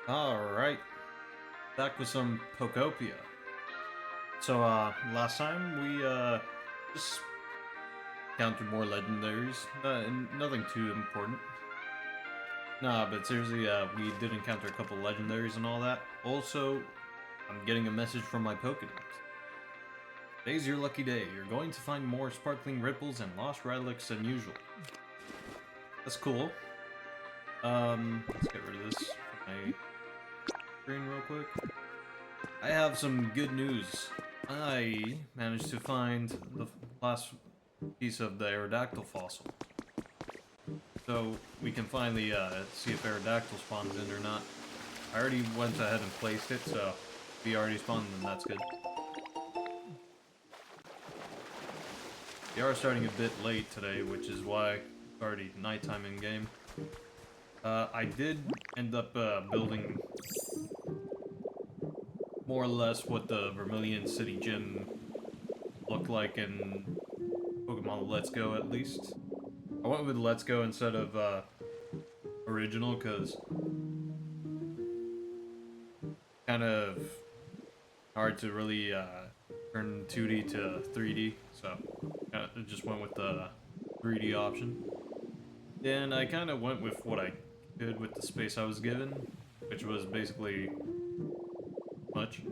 Alright, back with some Pokopia. So, last time we, just counted more legendaries. Nothing too important. Nah, but seriously, we did encounter a couple legendaries and all that. Also, I'm getting a message from my Pokedex. Today's your lucky day. You're going to find more sparkling ripples and lost relics than usual. That's cool. Let's get rid of this from my screen real quick. I have some good news. I managed to find the last piece of the Aerodactyl fossil. So we can finally see if Aerodactyl spawns in or not. I already went ahead and placed it, so if he already spawned, then that's good. We are starting a bit late today, which is why it's already nighttime in game. I did end up building more or less what the Vermilion City Gym looked like in Pokemon Let's Go, at least. I went with Let's Go instead of original, because kind of hard to really turn 2D to 3D, so I just went with the 3D option. And I kind of went with what I could with the space I was given, which was basically much.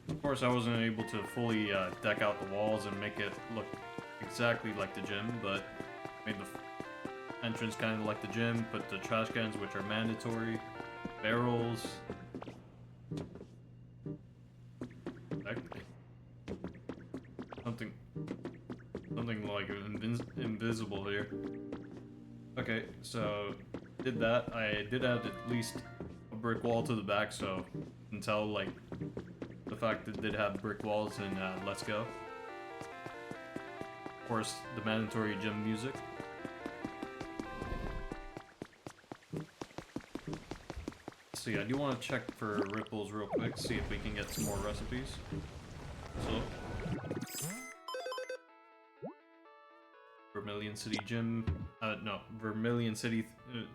Of course, I wasn't able to fully deck out the walls and make it look exactly like the gym, but made the entrance kind of like the gym, put the trash cans, which are mandatory, barrels. Something like invisible here. Okay, so did that. I did add at least a brick wall to the back, so you can tell like the fact that it did have brick walls in Let's Go. Of course, the mandatory gym music. Let's see, I do want to check for ripples real quick, see if we can get some more recipes. So, Vermilion City Gym. No, Vermilion City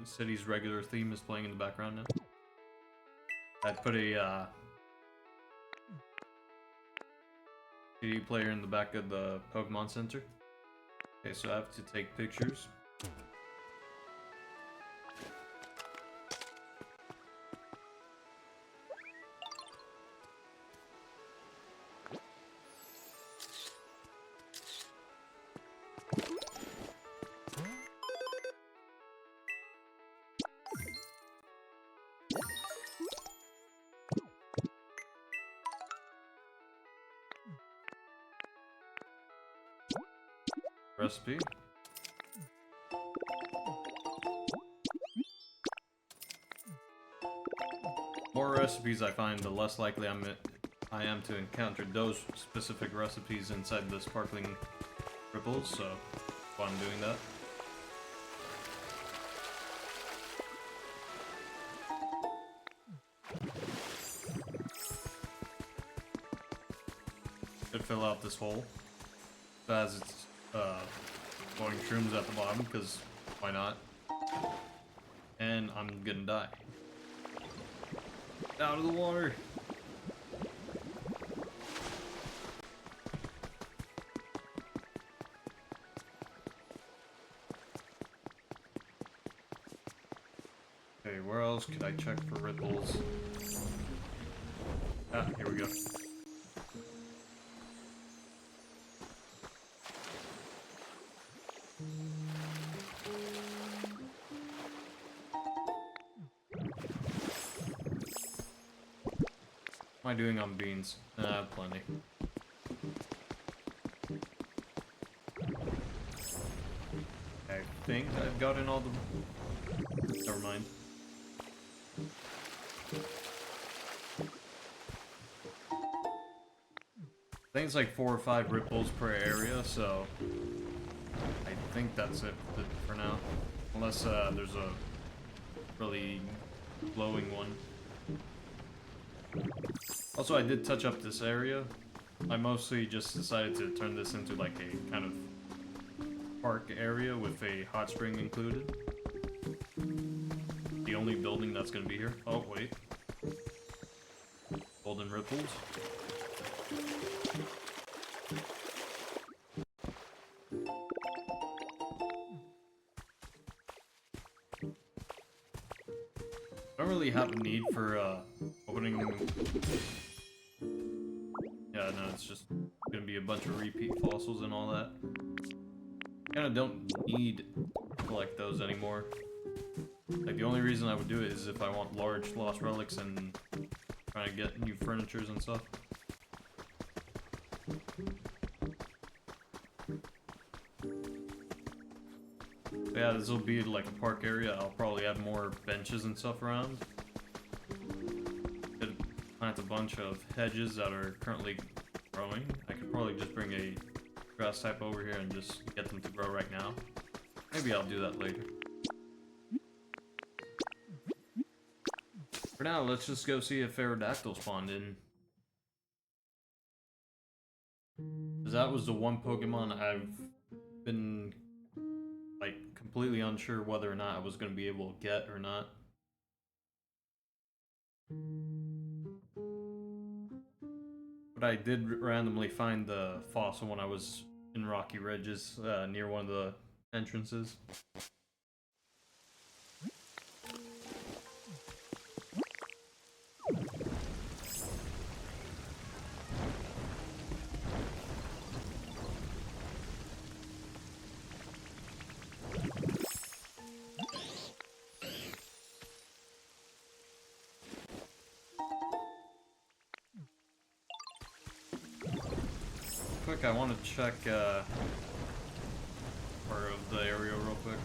City's regular theme is playing in the background now. I put a CD player in the back of the Pokemon Center. Okay, so I have to take pictures. Recipe. More recipes I find, the less likely I am to encounter those specific recipes inside the sparkling ripples, so that's why I'm doing that. Should fill out this hole as it's going shrooms at the bottom, because why not? And I'm gonna die. Out of the water! Okay, where else could I check for ripples? Ah, here we go. What am I doing on beans? Plenty. I think I've gotten all the... Never mind. I think it's like 4 or 5 ripples per area, so... I think that's it for now. Unless there's a really glowing one. Also, I did touch up this area. I mostly just decided to turn this into like a kind of park area with a hot spring included. The only building that's gonna be here. Oh, wait. Golden ripples. I don't really have a need for opening. Yeah, no, it's just gonna be a bunch of repeat fossils and all that. Kinda don't need to collect those anymore. Like, the only reason I would do it is if I want large lost relics and trying to get new furnitures and stuff. But yeah, this will be like a park area. I'll probably have more benches and stuff around. Could plant a bunch of hedges that are currently growing. I could probably just bring a grass type over here and just get them to grow right now. Maybe I'll do that later. For now, let's just go see if Aerodactyl spawned in. Because that was the one Pokemon I've been, like, completely unsure whether or not I was going to be able to get or not. But I did randomly find the fossil when I was in Rocky Ridges, near one of the entrances. Quick, I want to check part of the area real quick.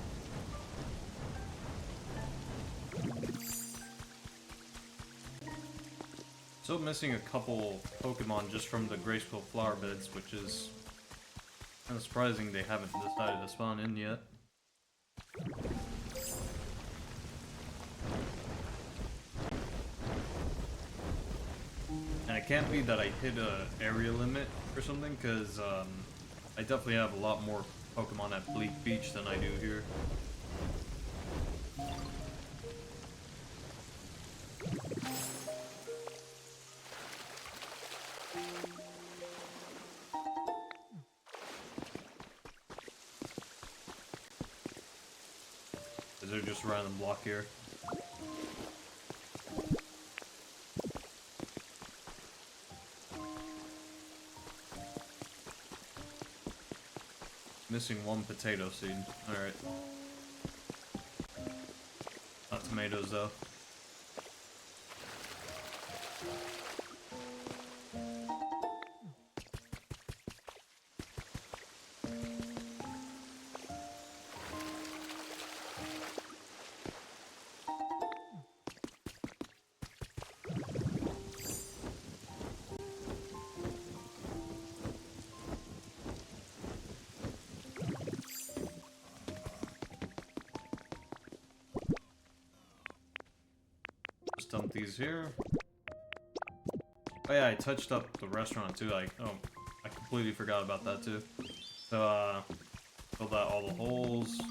Still missing a couple Pokemon just from the Graceful Flower Beds, which is kind of surprising they haven't decided to spawn in yet. And it can't be that I hit a area limit or something, because I definitely have a lot more Pokemon at Bleak Beach than I do here. Is there just a random block here? Missing one potato seed. Alright. Not tomatoes though. Dump these here. Oh yeah, I touched up the restaurant too. I completely forgot about that too. So filled out all the holes,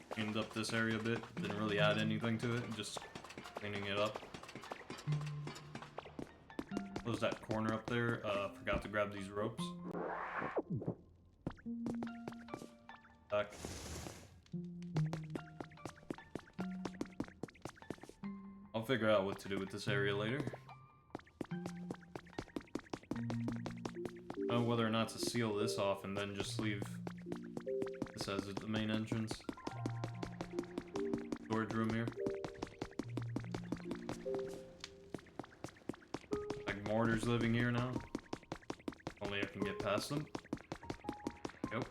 cleaned up this area a bit. Didn't really add anything to it, just cleaning it up. Close that corner up there. Forgot to grab these ropes. Back. I'll figure out what to do with this area later. I don't know whether or not to seal this off and then just leave this as the main entrance. Storage room here. Like Mortar's living here now. Only I can get past them. Yep.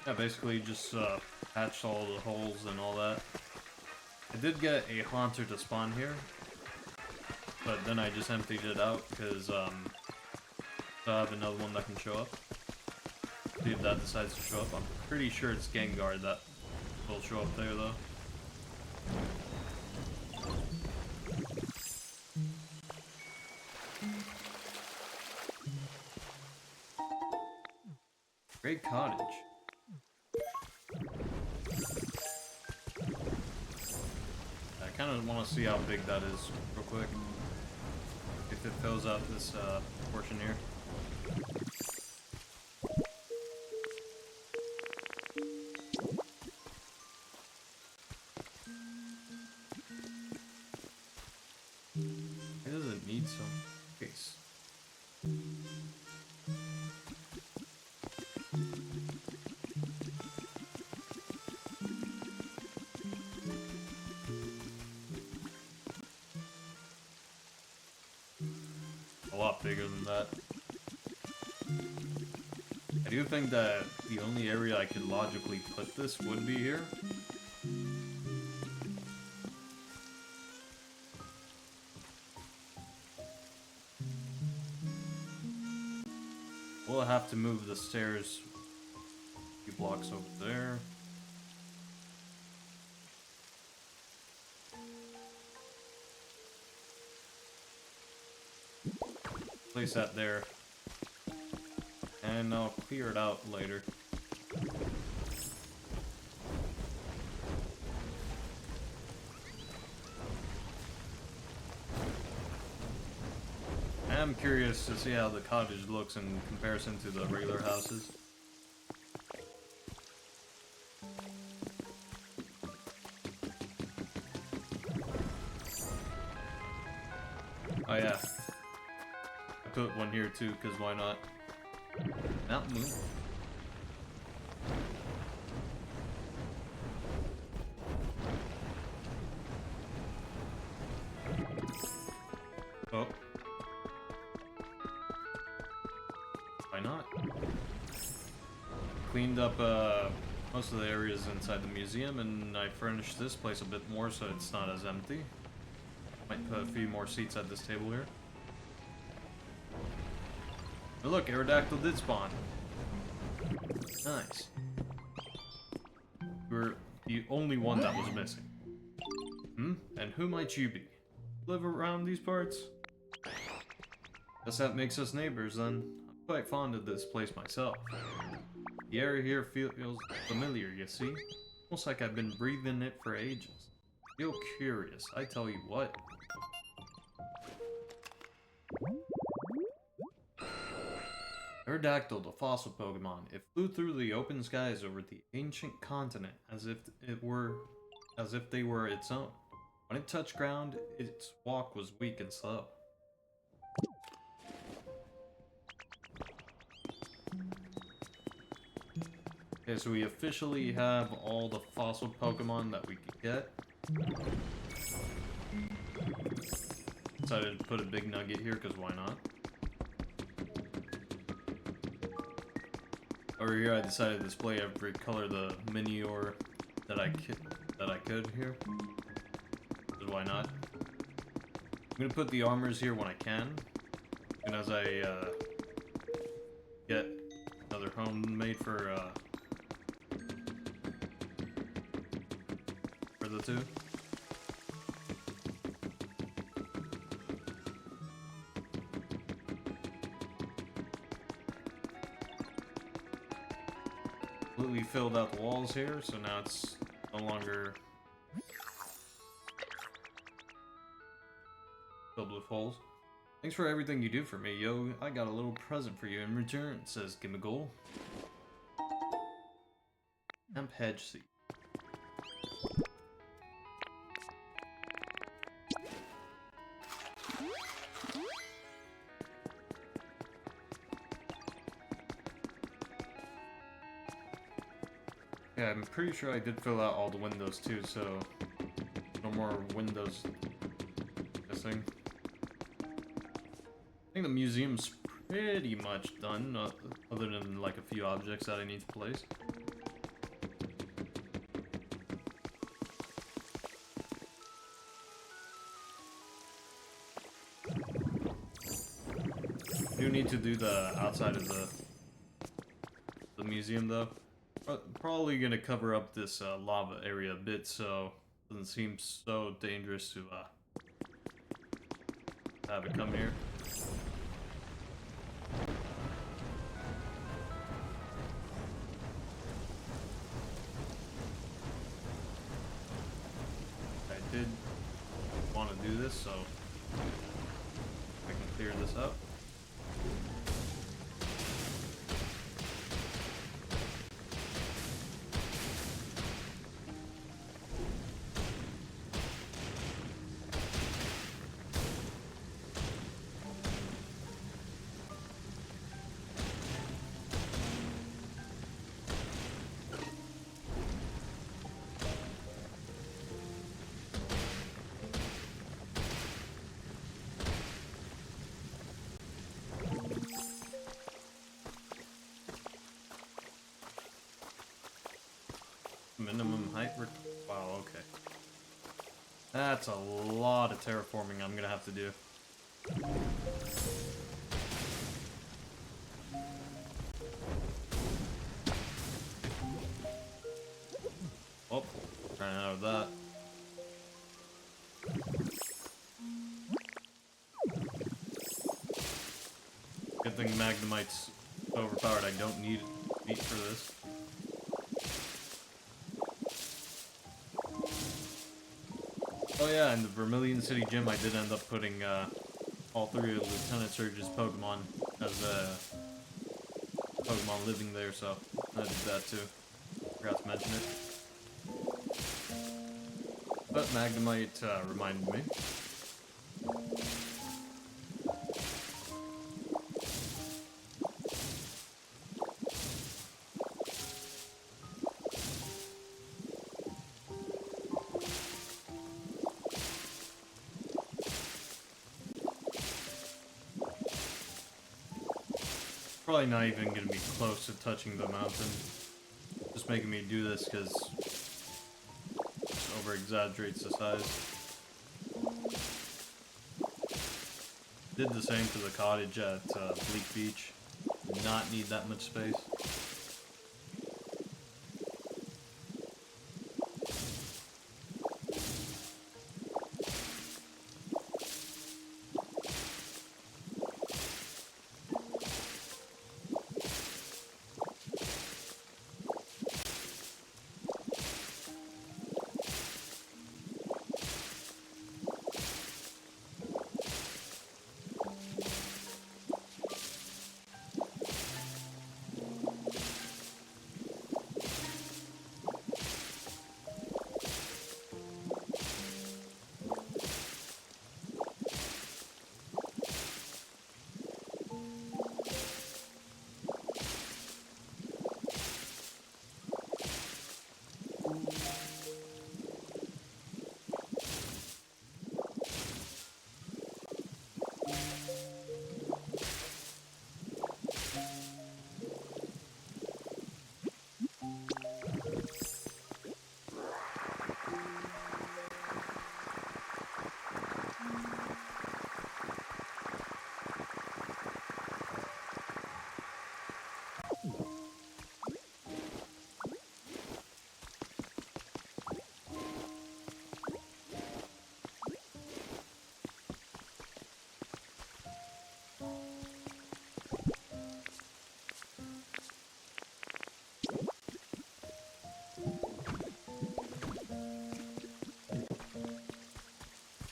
Yeah, basically just patched all the holes and all that. I did get a Haunter to spawn here, but then I just emptied it out because I have another one that can show up. See if that decides to show up. I'm pretty sure it's Gengar that will show up there though. Great cottage. I kind of want to see how big that is real quick. If it fills out this portion here. It doesn't need some space. A lot bigger than that. I do think that the only area I could logically put this would be here. We'll have to move the stairs a few blocks over there. Place that there. And I'll clear it out later. I'm curious to see how the cottage looks in comparison to the regular houses. Oh yeah. I put one here too, because why not? Mountain Moon. Oh. Why not? Cleaned up most of the areas inside the museum, and I furnished this place a bit more so it's not as empty. Might put a few more seats at this table here. Oh look, Aerodactyl did spawn. Nice. We're the only one that was missing. Hmm? And who might you be? Live around these parts? Guess that makes us neighbors then. I'm quite fond of this place myself. The area here feels familiar, you see? Almost like I've been breathing it for ages. Feel curious, I tell you what. Aerodactyl, the fossil Pokemon. It flew through the open skies over the ancient continent as if they were its own. When it touched ground, its walk was weak and slow. Okay, so we officially have all the fossil Pokemon that we could get. Decided to put a big nugget here because why not? Over here, I decided to display every color the Minior that I could here. Because why not? I'm gonna put the armors here when I can, and as I get another home made for the two. Completely filled out the walls here, so now it's no longer filled with holes. Thanks for everything you do for me, yo. I got a little present for you in return, says Gimmighoul. Hemp hedge seed. Yeah, I'm pretty sure I did fill out all the windows too, so no more windows missing. I think the museum's pretty much done, other than like a few objects that I need to place. Do need to do the outside of the museum though. Probably gonna cover up this lava area a bit, so it doesn't seem so dangerous to have it come here. this, so I can clear this up. Minimum height. Wow, okay. That's a lot of terraforming I'm gonna have to do. Oh, ran out of that. Good thing Magnemite's overpowered. I don't need meat for this. Oh yeah, in the Vermilion City Gym, I did end up putting all three of Lieutenant Surge's Pokemon as Pokemon living there, so I did that too. Forgot to mention it. But Magnemite reminded me. Probably not even going to be close to touching the mountain. Just making me do this because it over-exaggerates the size. Did the same for the cottage at Bleak Beach. Did not need that much space.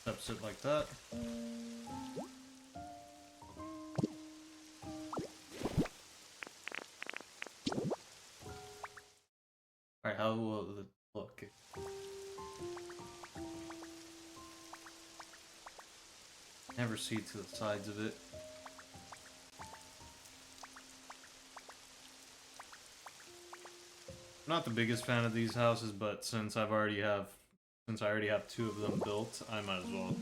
Steps it like that. Alright, how will it look? Never see to the sides of it. I'm not the biggest fan of these houses, but since I already have two of them built, I might as well.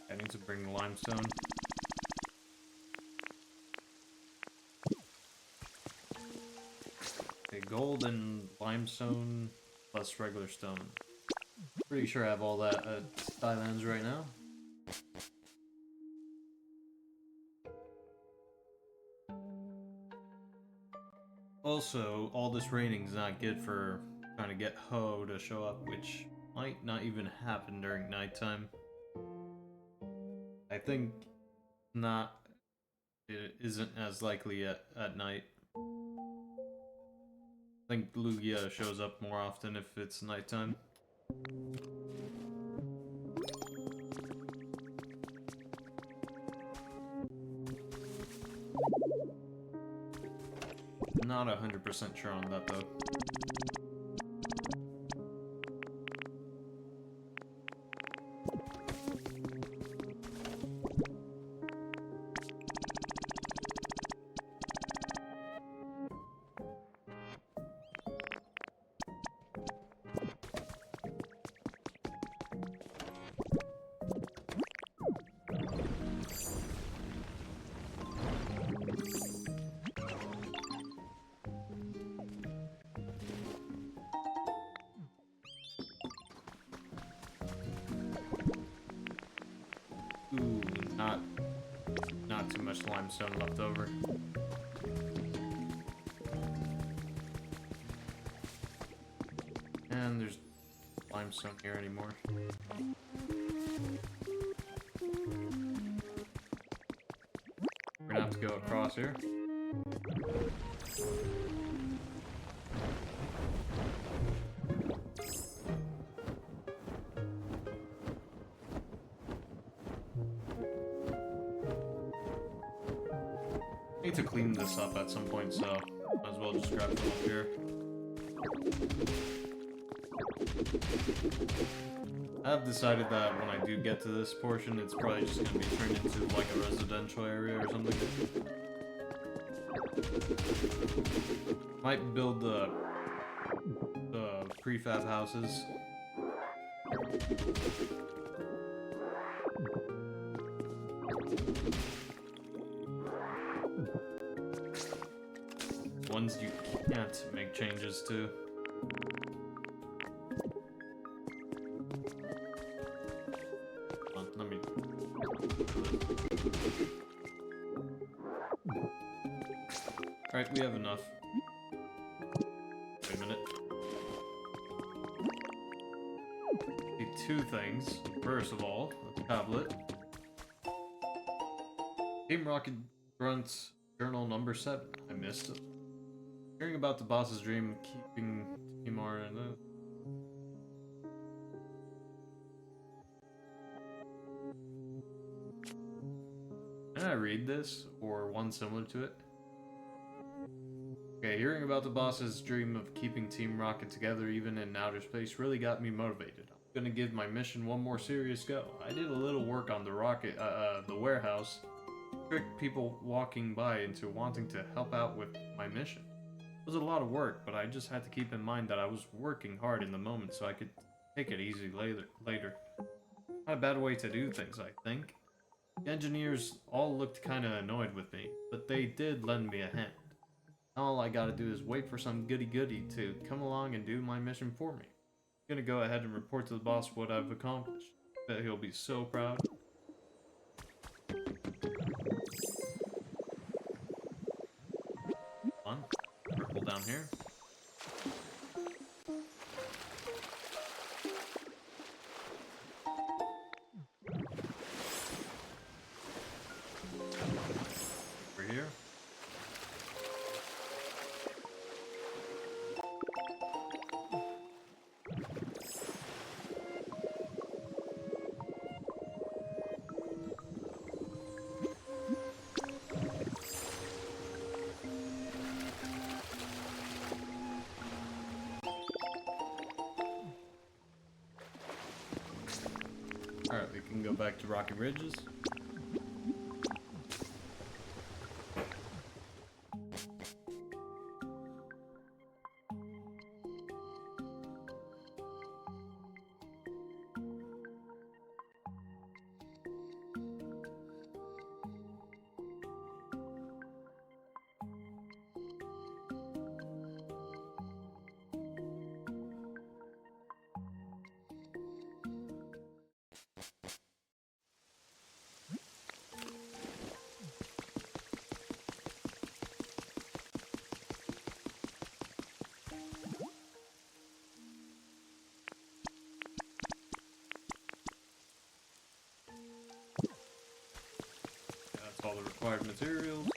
I need to bring the limestone. Okay, gold and limestone plus regular stone. Pretty sure I have all that at Skylands right now. Also, all this raining is not good for trying to get Ho to show up, which might not even happen during nighttime. I think not it isn't as likely at night. I think Lugia shows up more often if it's nighttime. Not 100% sure on that though. Ooh, not too much limestone left over. And there's limestone here anymore. We're gonna have to go across here. Need to clean this up at some point, so might as well just grab it up here. I've decided that when I do get to this portion, it's probably just gonna be turned into like a residential area or something. Might build the prefab houses. Ones you can't make changes to. Let me... Alright, we have enough. Wait a minute. Need two things. First of all, a tablet. Team Rocket Grunt's journal number 7. I missed it. Hearing about the boss's dream, keeping Timor in it. Can I read this, or one similar to it? Okay, hearing about the boss's dream of keeping Team Rocket together even in outer space really got me motivated. I'm gonna give my mission one more serious go. I did a little work on the warehouse, tricked people walking by into wanting to help out with my mission. It was a lot of work, but I just had to keep in mind that I was working hard in the moment so I could take it easy later. Not a bad way to do things, I think. The engineers all looked kinda annoyed with me, but they did lend me a hand. All I gotta do is wait for some goody-goody to come along and do my mission for me. I'm gonna go ahead and report to the boss what I've accomplished. Bet he'll be so proud. Fun. Purple down here. Over here. Alright, we can go back to Rocky Ridges. required materials.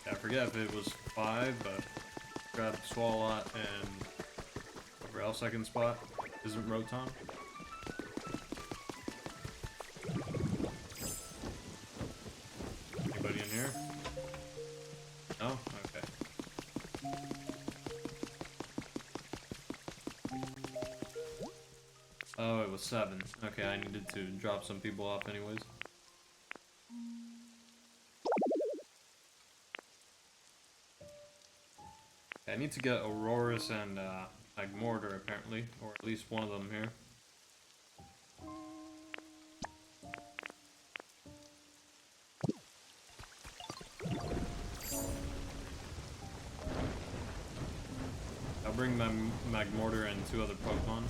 I forget if it was 5, but grab Swalot and whatever else I can spot. Isn't Rotom? Anybody in here? No? Okay. Oh, it was 7. Okay, I needed to drop some people off anyways. I need to get Auroras and Magmortar apparently, or at least one of them here. I'll bring my Magmortar and 2 other Pokemon.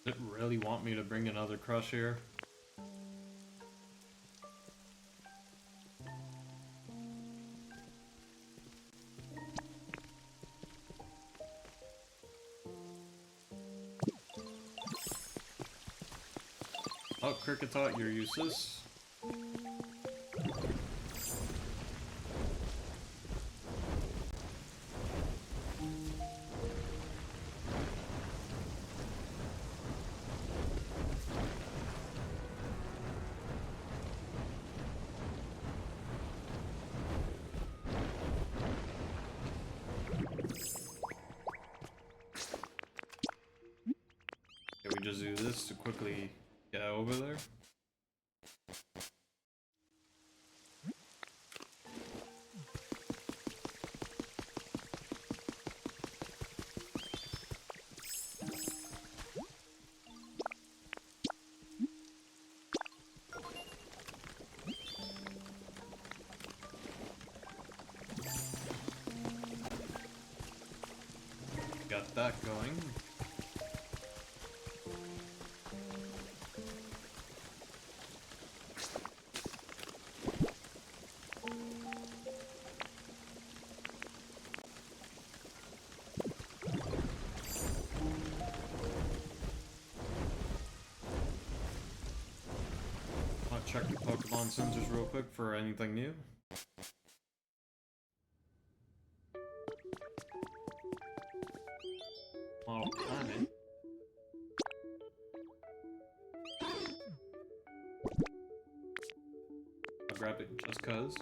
Does it really want me to bring another Crush here? Oh, Kricketot, you're useless. Can we just do this to quickly get over there? Got that going. I'll check the Pokemon sensors real quick for anything new. Model Planet. I'll grab it just cuz.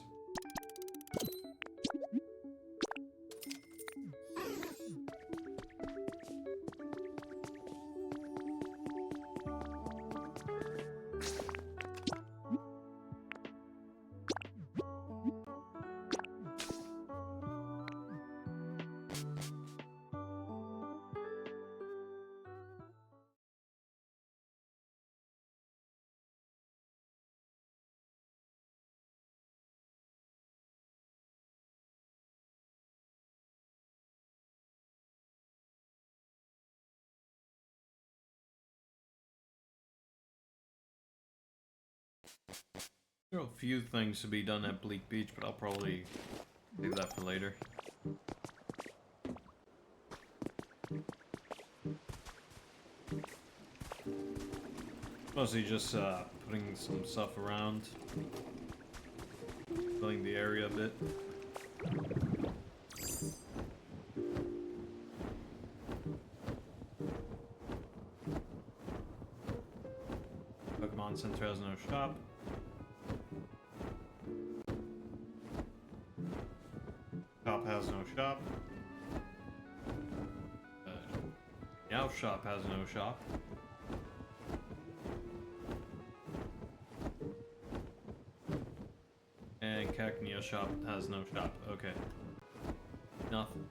There are a few things to be done at Bleak Beach, but I'll probably later. Mostly just putting some stuff around, filling the area a bit. Pokemon Center has no shop. Shop has no shop. Meow Shop has no shop. And Cacnea Shop has no shop. Okay. Nothing.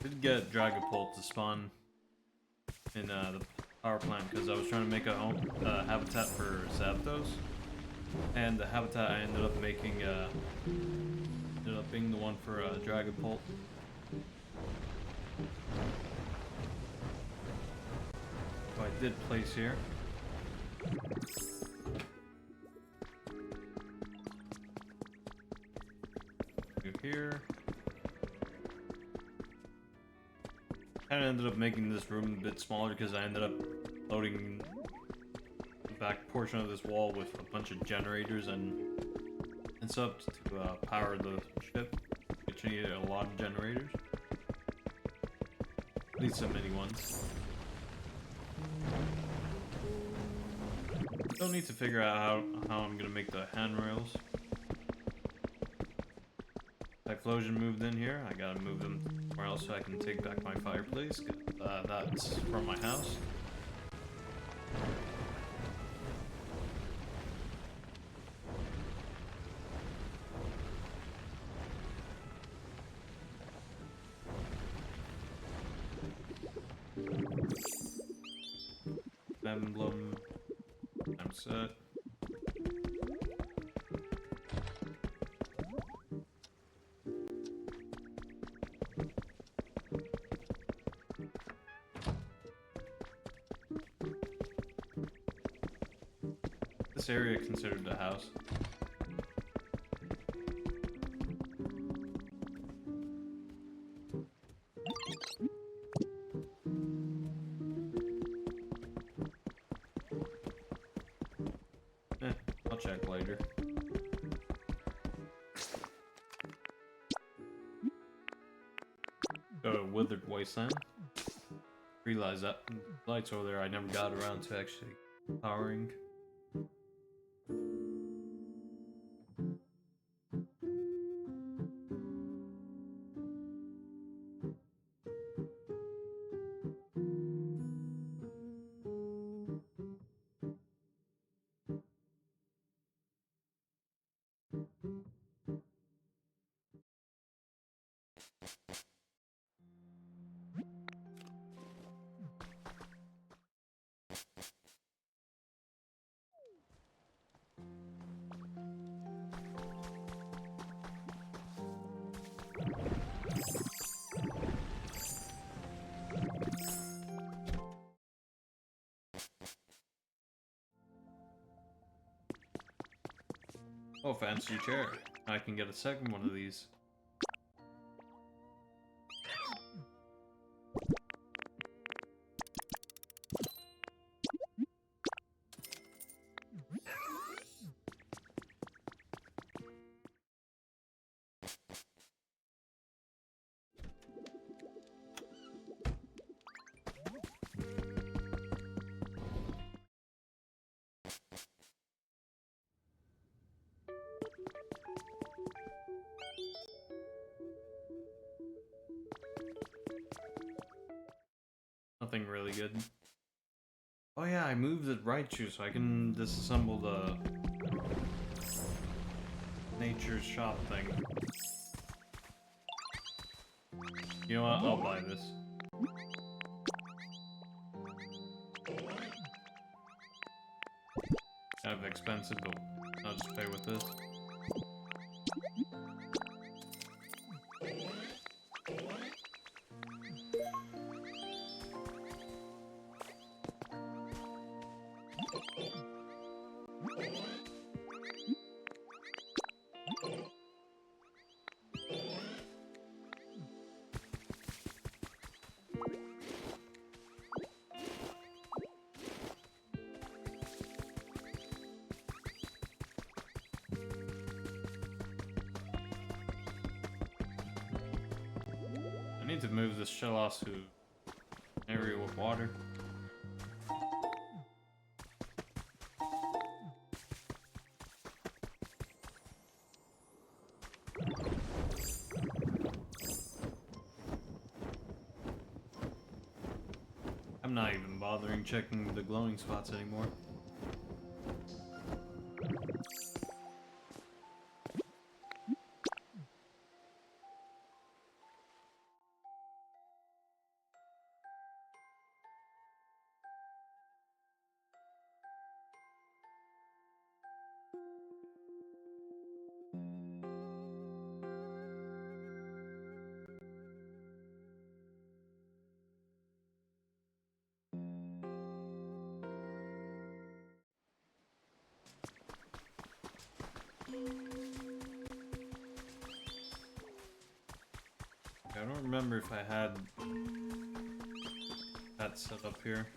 Did get Dragapult to spawn in the power plant because I was trying to make a home habitat for Zapdos, and the habitat I ended up making ended up being the one for Dragapult. So I did place here. Move here. I ended up making this room a bit smaller because I ended up loading the back portion of this wall with a bunch of generators and stuff to power the ship, which needed a lot of generators. At least so many ones. Still need to figure out how I'm gonna make the handrails. Typhlosion moved in here. I gotta move them somewhere else so I can take back my fireplace. That's from my house. Emblem. I'm set. This area considered a house. I'll check later. Go to Withered Wasteland. Realize that lights over there I never got around to actually powering. Oh, fancy chair. I can get a second one of these. Nothing really good. Oh yeah, I moved the Raichu so I can disassemble the Nature's Shop thing. You know what? I'll buy this. Kind of expensive, but I'll just pay with this. need to move this shell off to an area with water. I'm not even bothering checking the glowing spots anymore. I don't remember if I had that set up here.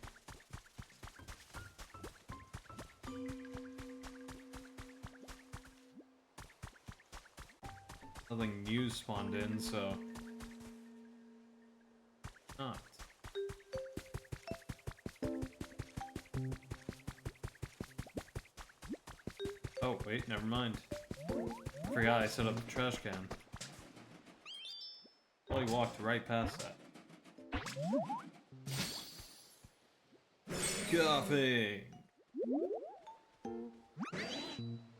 Nothing new spawned in, so not. Oh wait, never mind. Forgot I set up the trash can. Probably walked right past that. Coughing!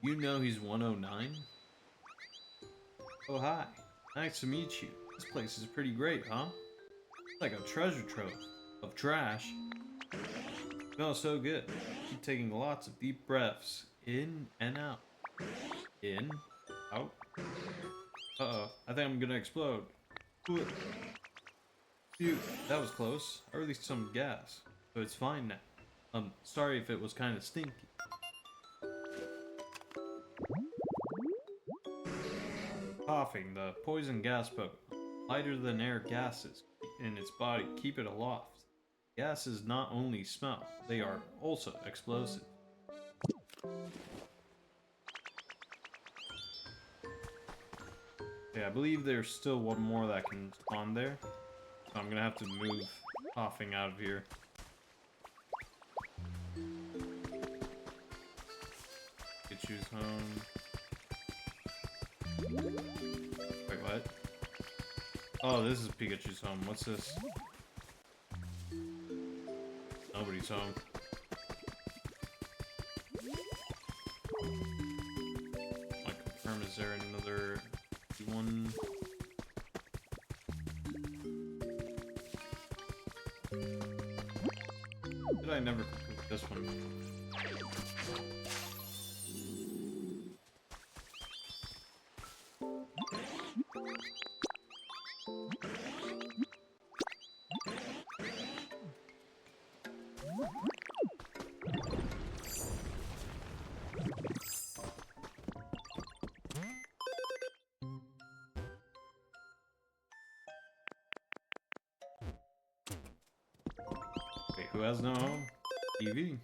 You know he's 109? Oh hi, nice to meet you. This place is pretty great, huh? It's like a treasure trove of trash. Smells so good. Keep taking lots of deep breaths. In and out. In, out. Uh-oh, I think I'm gonna explode. Phew, that was close. I released some gas, but it's fine now. Sorry if it was kind of stinky. Coughing, the poison gas Pokemon. Lighter than air gases in its body keep it aloft. Gases not only smell, they are also explosive. Okay, I believe there's still one more that can spawn there. So I'm gonna have to move Coughing out of here. Pikachu's home. Wait, what? Oh, this is Pikachu's home. What's this? Nobody's home. I confirm, is there another one? Did I never complete this one? Wait, who has no home? EV.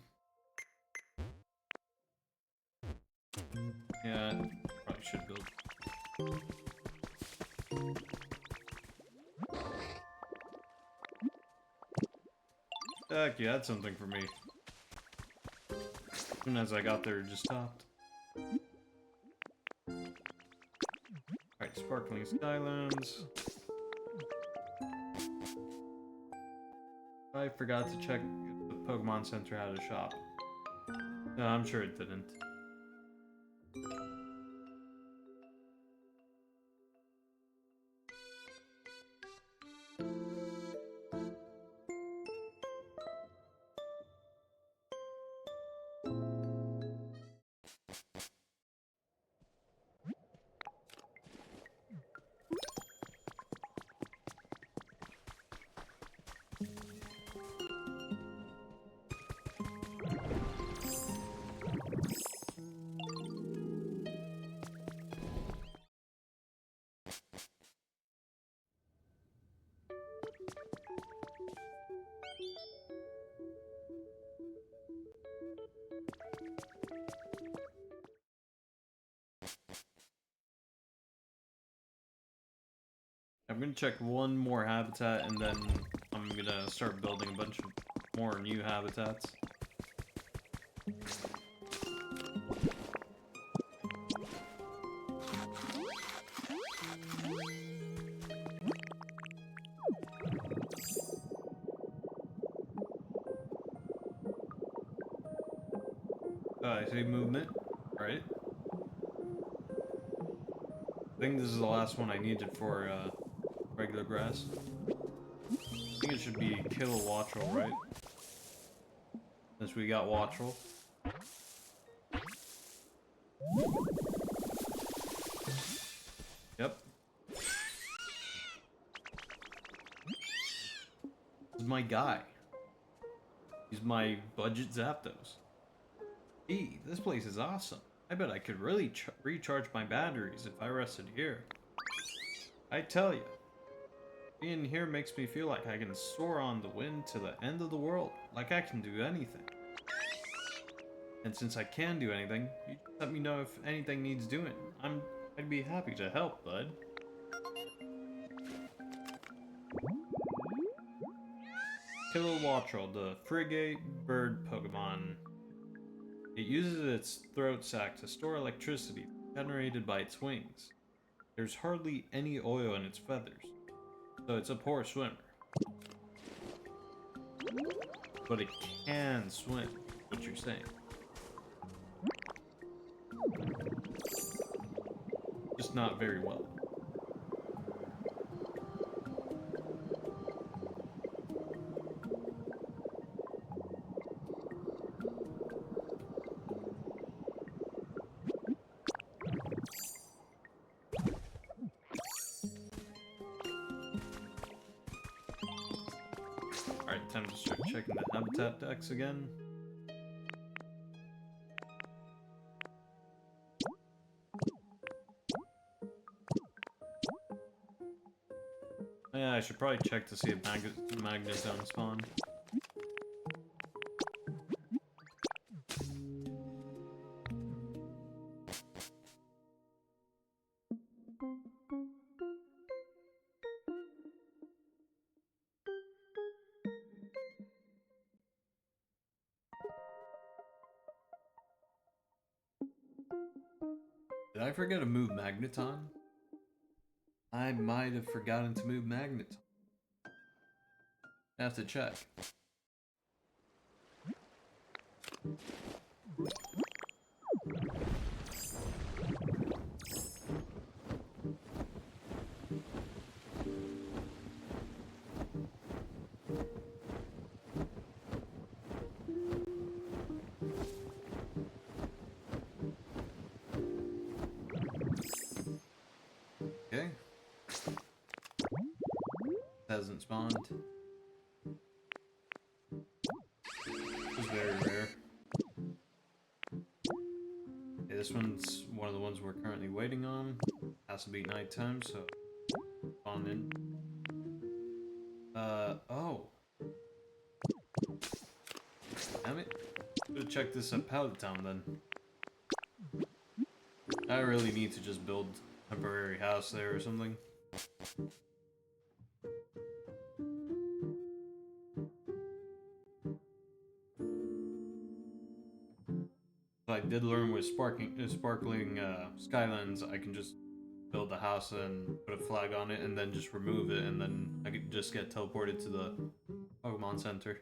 Yeah, probably should build. Heck, you had something for me. As soon as I got there, it just stopped. Alright, Sparkling Skylands. I forgot to check if the Pokemon Center had a shop. No, I'm sure it didn't. I'm gonna check one more habitat, and then I'm gonna start building a bunch of more new habitats. I see movement. Alright. I think this is the last one I needed for regular grass. I think it should be kill Wattrel, right? Since we got Wattrel. Yep. This is my guy. He's my budget Zapdos. Gee, this place is awesome. I bet I could really recharge my batteries if I rested here. I tell you, being here makes me feel like I can soar on the wind to the end of the world, like I can do anything. And since I can do anything, you just let me know if anything needs doing. I'd be happy to help, bud. Kilowattrel, the frigate bird Pokemon. It uses its throat sac to store electricity generated by its wings. There's hardly any oil in its feathers, so it's a poor swimmer. But it can swim, what you're saying. Just not very well. Alright, time to start checking the habitat decks again. Yeah, I should probably check to see if Magnezone spawn. Did I forget to move Magneton? I might have forgotten to move Magneton. I have to check. Okay. Hasn't spawned. It's very rare. Okay, this one's one of the ones we're currently waiting on. Has to be nighttime, so spawn in. Oh. Damn it. Should've checked this at Pallet Town then. I really need to just build a temporary house there or something. I did learn with sparkling Skylands, I can just build a house and put a flag on it and then just remove it, and then I could just get teleported to the Pokemon Center.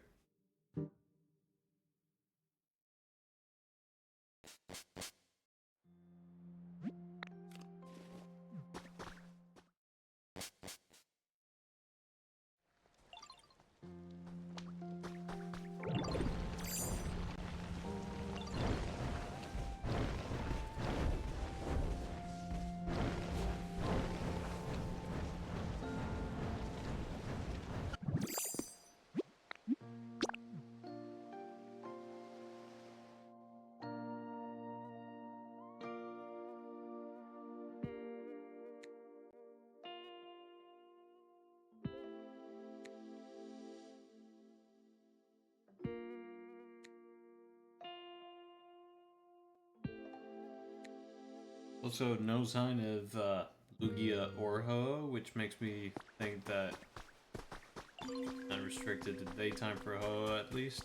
Also, no sign of Lugia or Ho, which makes me think that not restricted to daytime for Ho at least.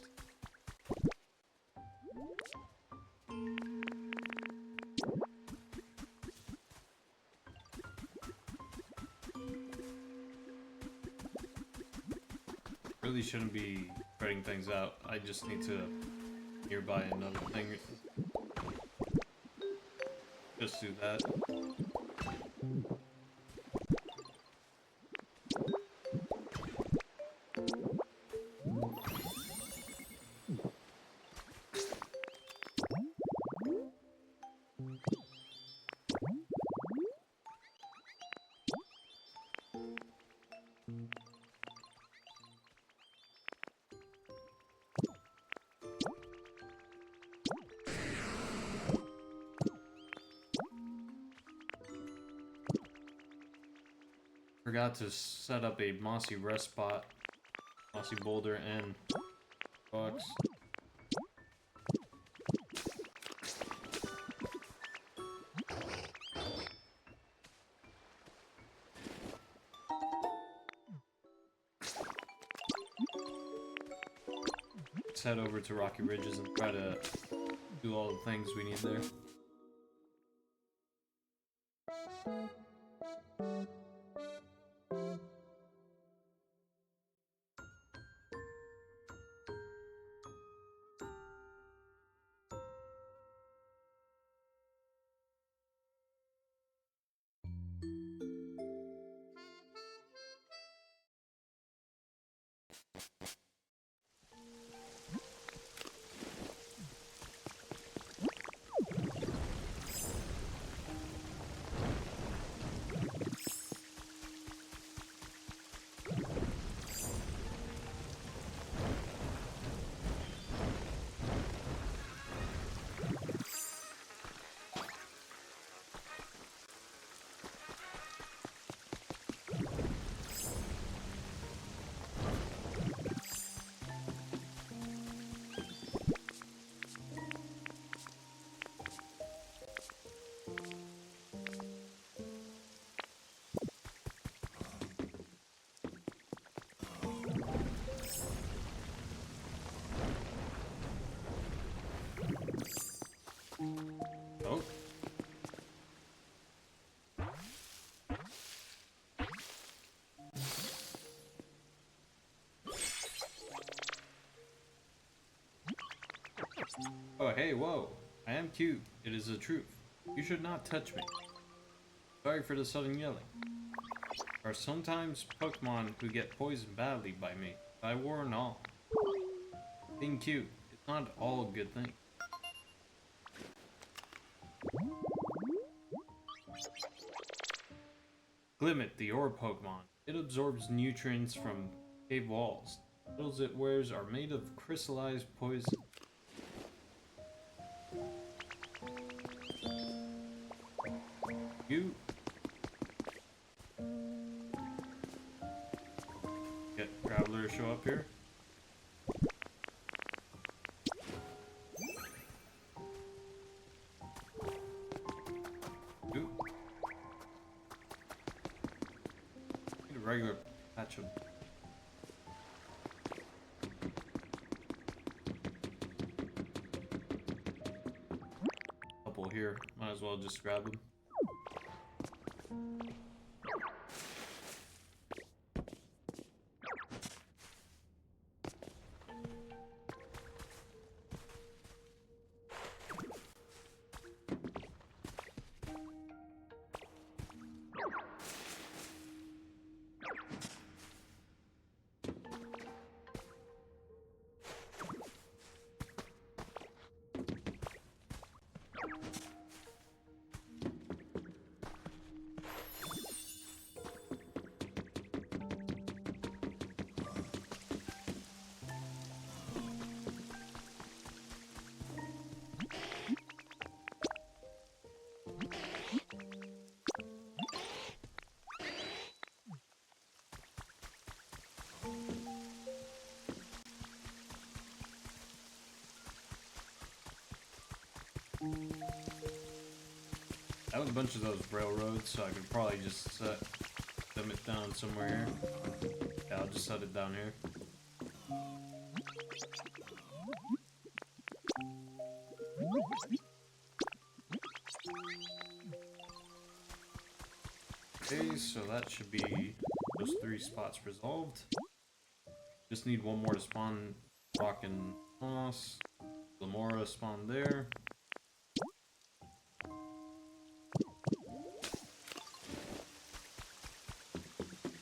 Really shouldn't be spreading things out. I just need to nearby another thing. Just do that. Forgot to set up a mossy rest spot, mossy boulder, and box. Let's head over to Rocky Ridges and try to do all the things we need there. Oh. Oh, hey, whoa. I am cute. It is the truth. You should not touch me. Sorry for the sudden yelling. There are sometimes Pokemon who get poisoned badly by me. I warn all. Being cute, it's not all a good thing. Glimmet, the orb Pokemon. It absorbs nutrients from cave walls. The metals it wears are made of crystallized poison. You get Graveler to show up here. Ooh. Need a regular patch of. Couple here. Might as well just grab them. I have a bunch of those railroads, so I could probably just set them it down somewhere here. Yeah, I'll just set it down here. Okay, so that should be those 3 spots resolved. Just need one more to spawn rock and moss. Lamora spawned there.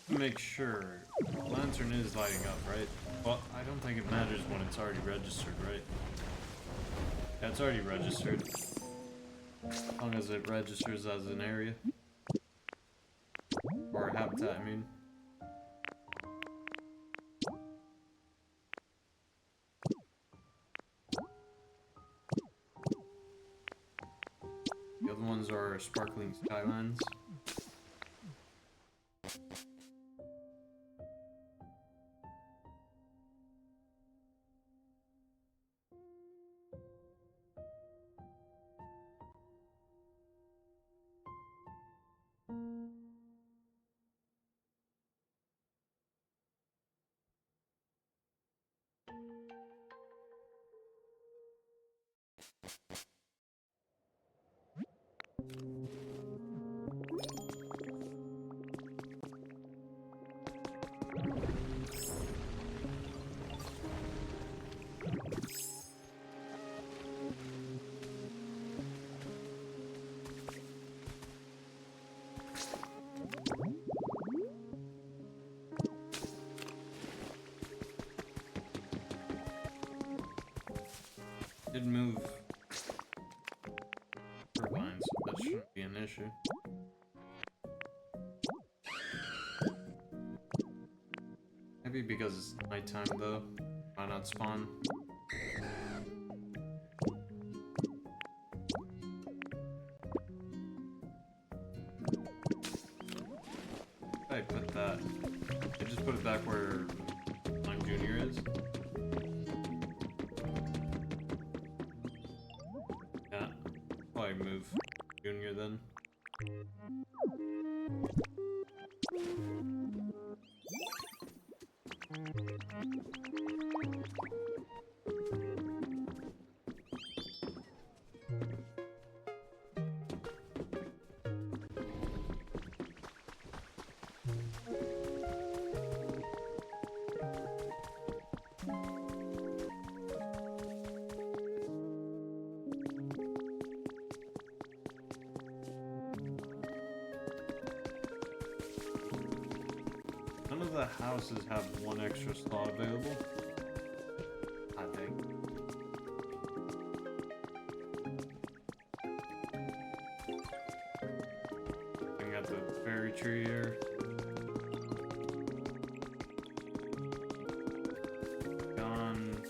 Make sure lantern is lighting up, right? Well, I don't think it matters when it's already registered, right? Yeah, it's already registered. As long as it registers as an area. Or a habitat, I mean. The other ones are sparkling skylines. Did move turbines, so that shouldn't be an issue. Maybe because it's nighttime though. Why not spawn? I put that. I just put it back where Mime Junior is. Yeah, probably move Junior then. None of the houses have one extra slot available, I think. Looking at the fairy tree here. Gone.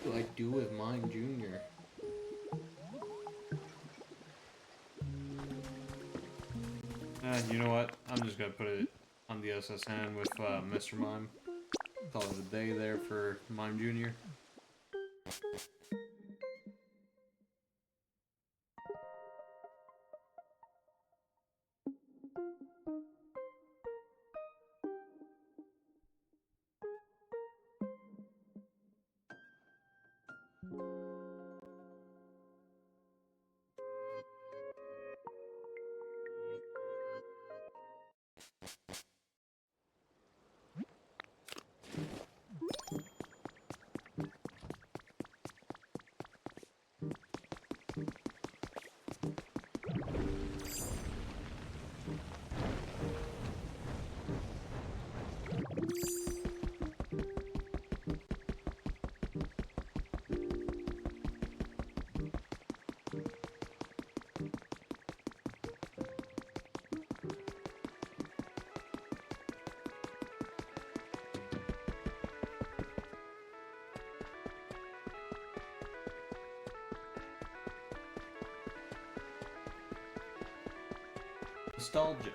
What do I do with Mime Junior? You know what? I'm just gonna put it on the SS hand with Mr. Mime. Call it a day there for Mime Junior. Nostalgia.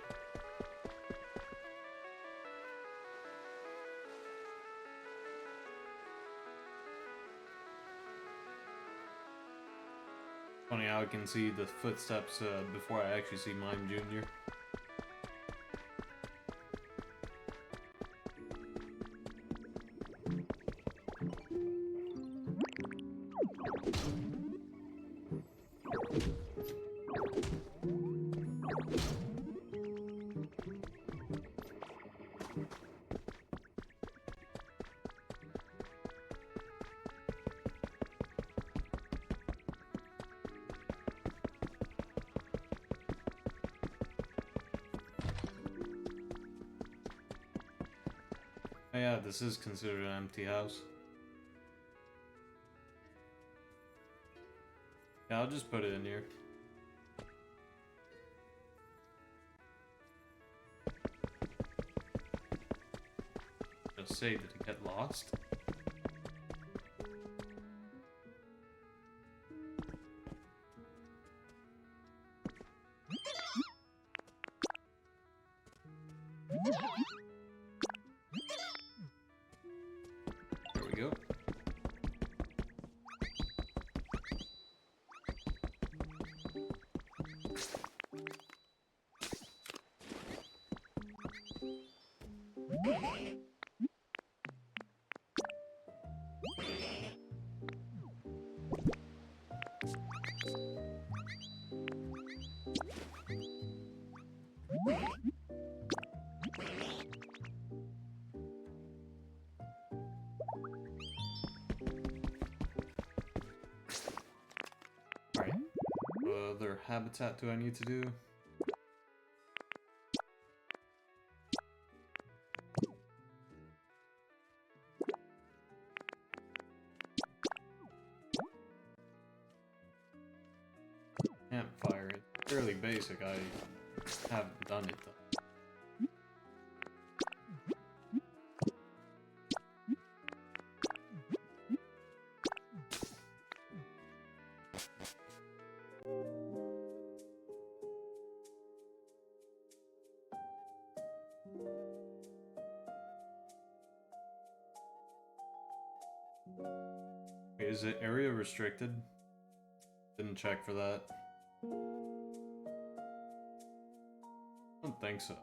Funny how I can see the footsteps before I actually see Mime Jr. Oh yeah, this is considered an empty house. Yeah, I'll just put it in here. Just say, did it get lost? There we go. Alright. What other habitat do I need to do? Campfire. It's fairly basic. I haven't done it though. Is it area restricted? Didn't check for that. I don't think so.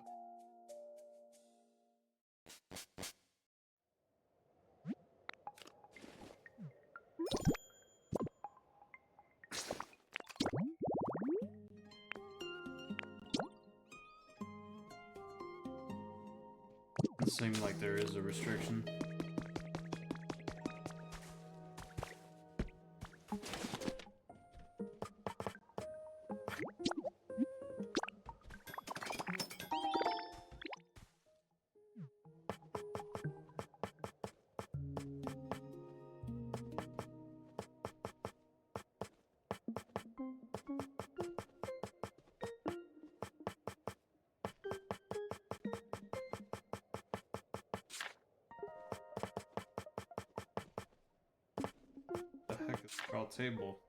It seems like there is a restriction. The heck is a crawl table?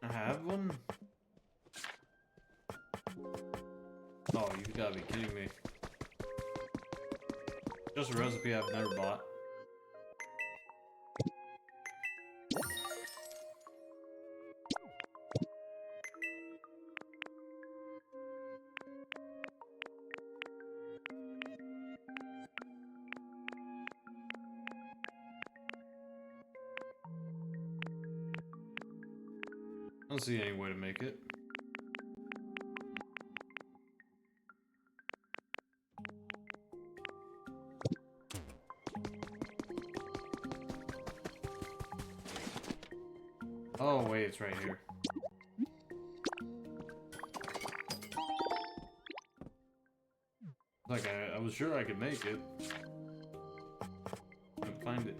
I have one? Oh, you gotta be kidding me. Just a recipe I've never bought. I don't see any way to make it. it's right here. Like, I was sure I could make it. Couldn't find it.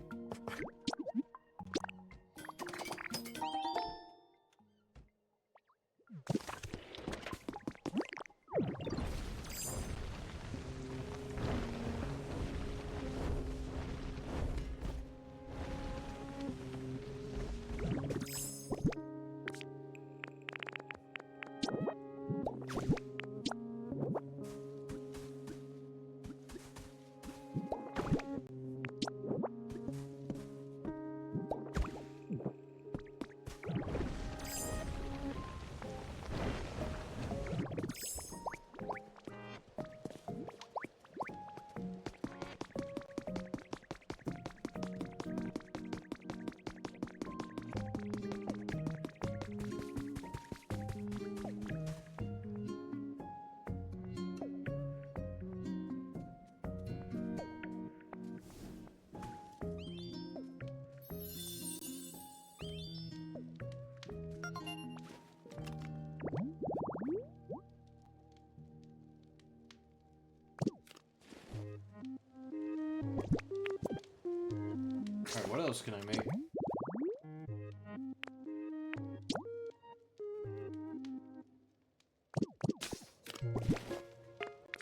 Alright, what else can I make?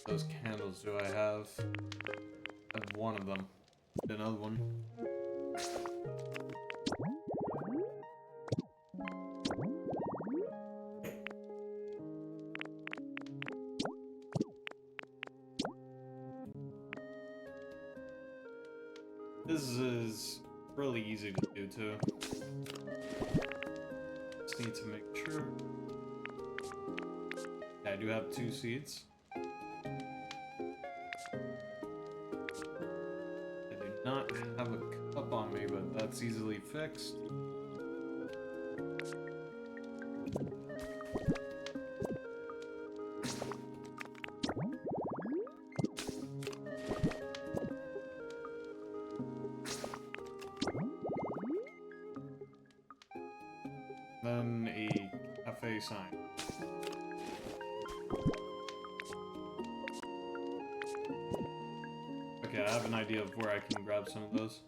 Those candles do I have? I have one of them. Another one. This is really easy to do too. Just need to make sure. Yeah, I do have 2 seeds. I do not have a cup on me, but that's easily fixed. Then a cafe sign. Okay, I have an idea of where I can grab some of those.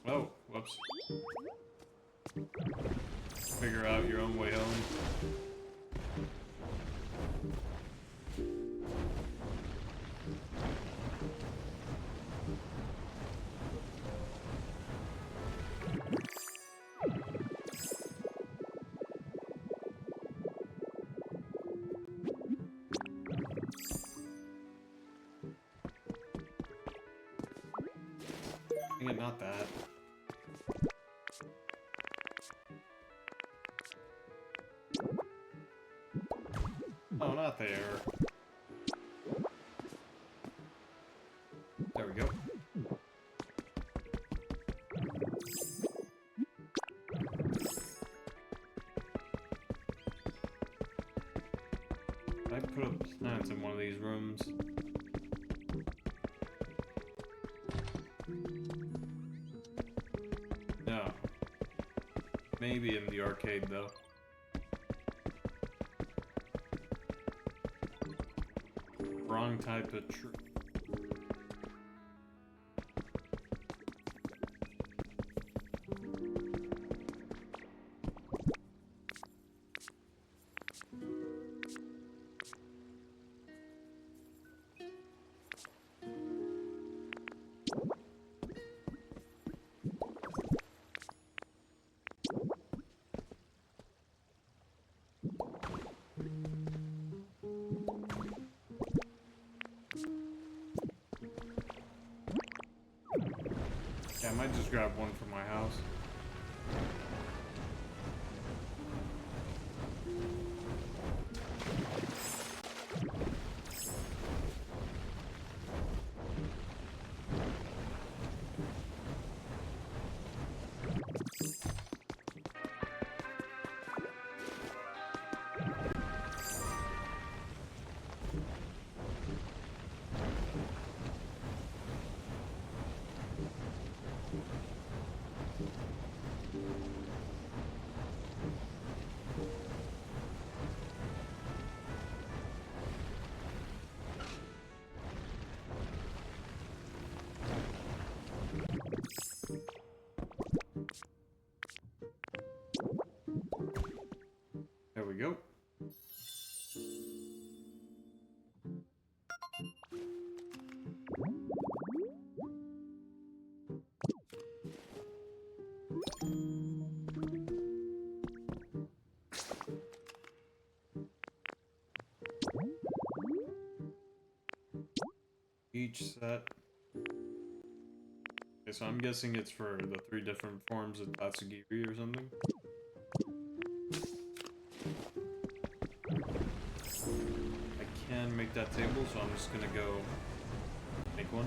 Oh, whoops. Figure out your own way home. Dang it, not that. Oh, not there. There we go. I put a plant in one of these rooms. No. Maybe in the arcade, though. Wrong type of tree. Yeah, I might just grab one from my house. There we go. Each set. Okay, so I'm guessing it's for the 3 different forms of Tatsugiri or something. I can make that table, so I'm just gonna go make one.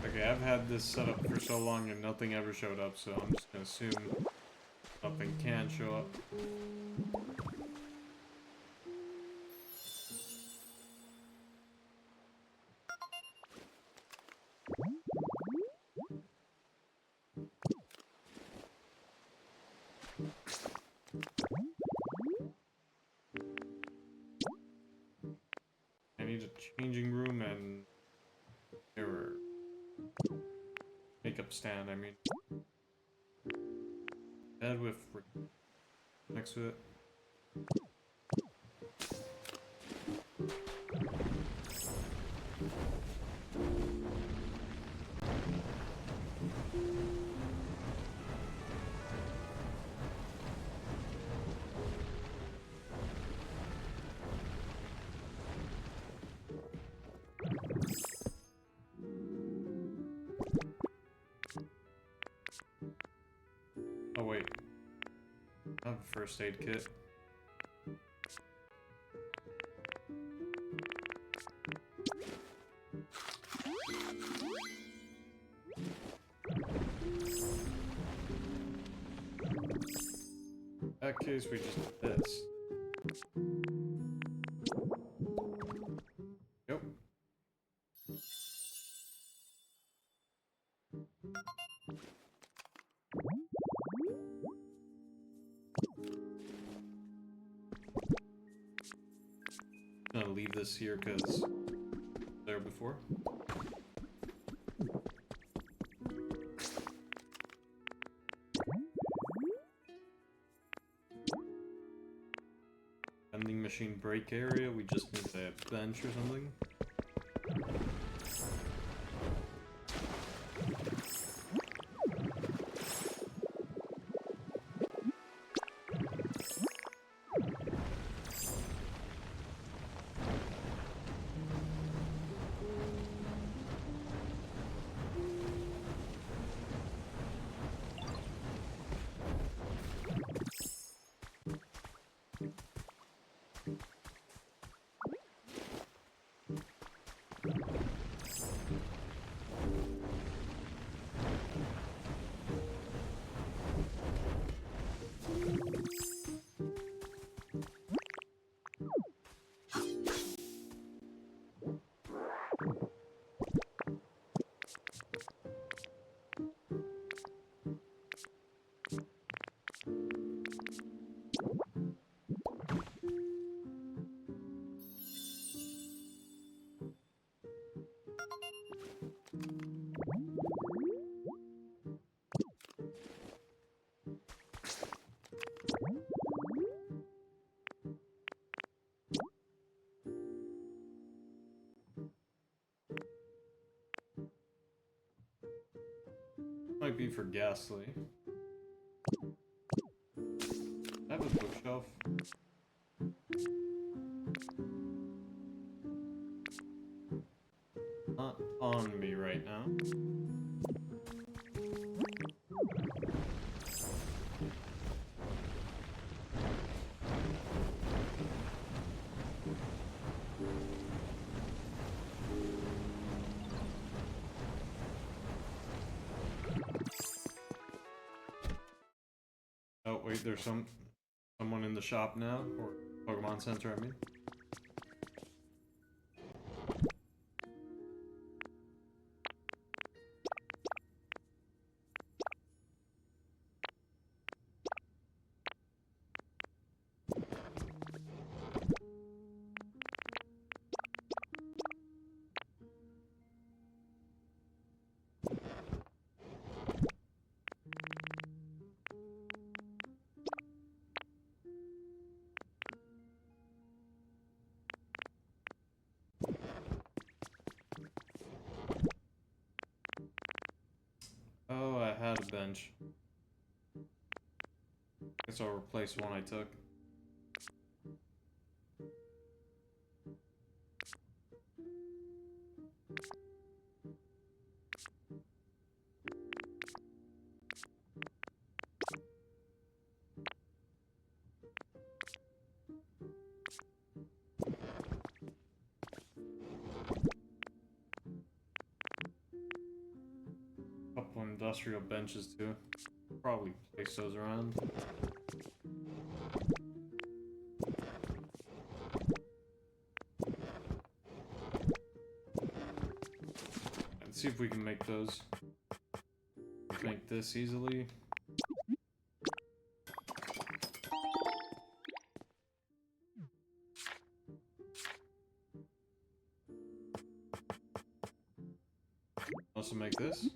Okay, I've had this set up for so long and nothing ever showed up, so I'm just gonna assume nothing can show up. I need a changing room and mirror. Makeup stand, I mean. Bed with next to it. Oh wait, I have a first aid kit. In that case, we just did this. Yep. I'm gonna leave this here because there before. Vending machine break area, we just need a bench or something. be for Ghastly. I have a bookshelf. Not on me right now. Oh wait, there's someone in the shop now, or Pokemon Center, I mean. Oh, I had a bench. Guess I'll replace one I took. Couple industrial benches too. Probably place those around. Let's see if we can make those. Make this easily. Also make this.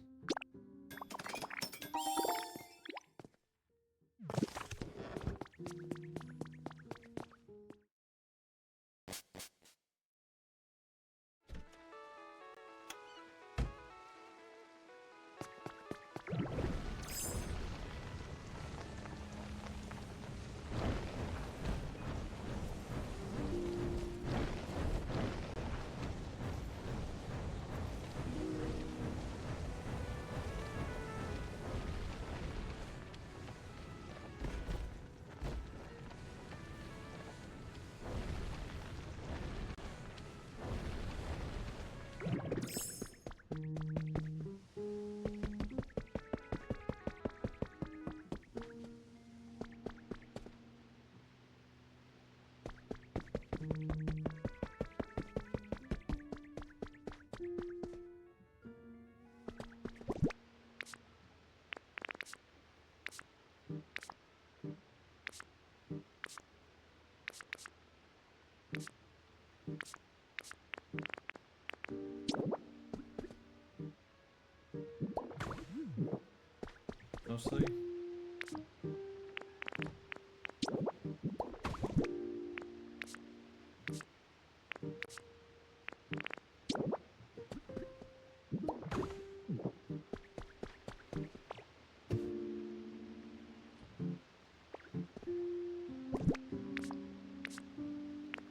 Mostly.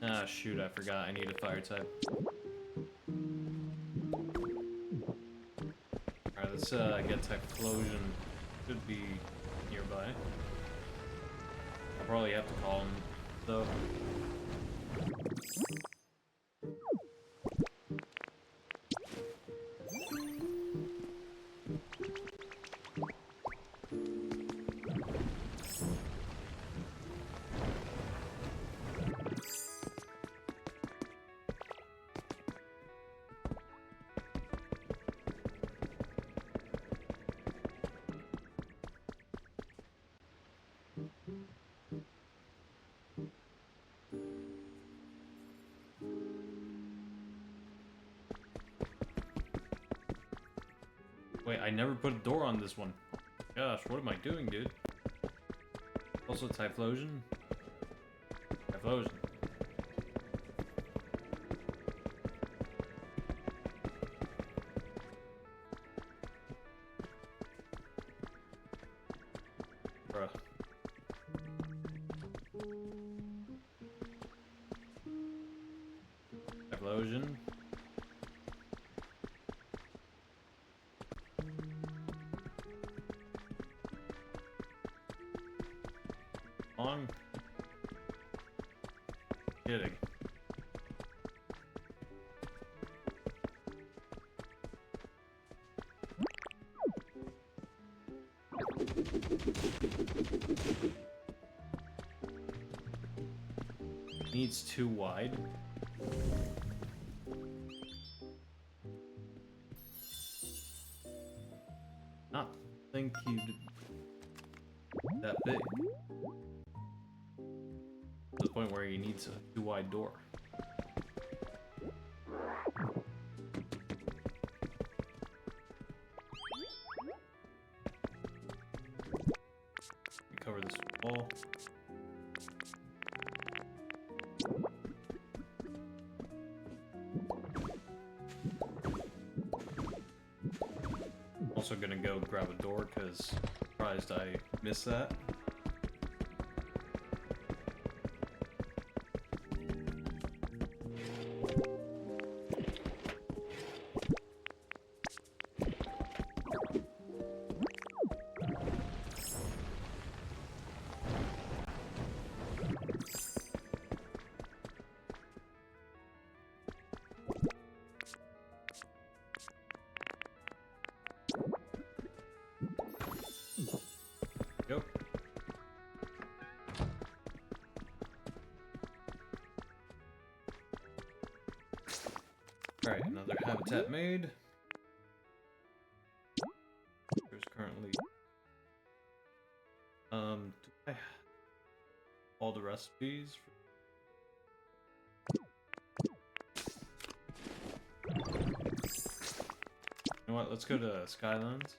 Ah, shoot, I forgot. I need a fire type. Alright, let's get Typhlosion. Should be nearby. I'll probably have to call him, though. Wait, I never put a door on this one. Gosh, what am I doing, dude? Also, Typhlosion? Typhlosion. explosion. On. Kidding. Needs too wide. Not think he'd that big. To the point where he needs a too wide door. Cover this wall. Also gonna go grab a door because surprised I missed that. Yep. Alright, another habitat made. There's currently do I have all the recipes you know what, let's go to Skylands.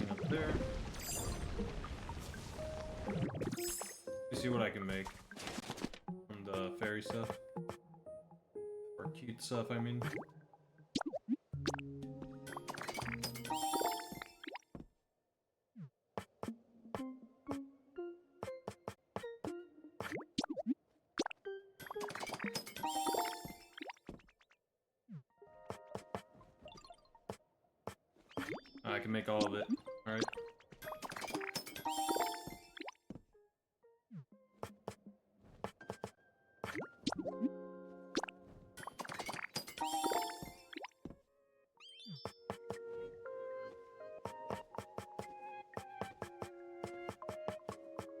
Up there. You see what I can make from the fairy stuff. Or cute stuff, I mean. I can make all of it. Alright.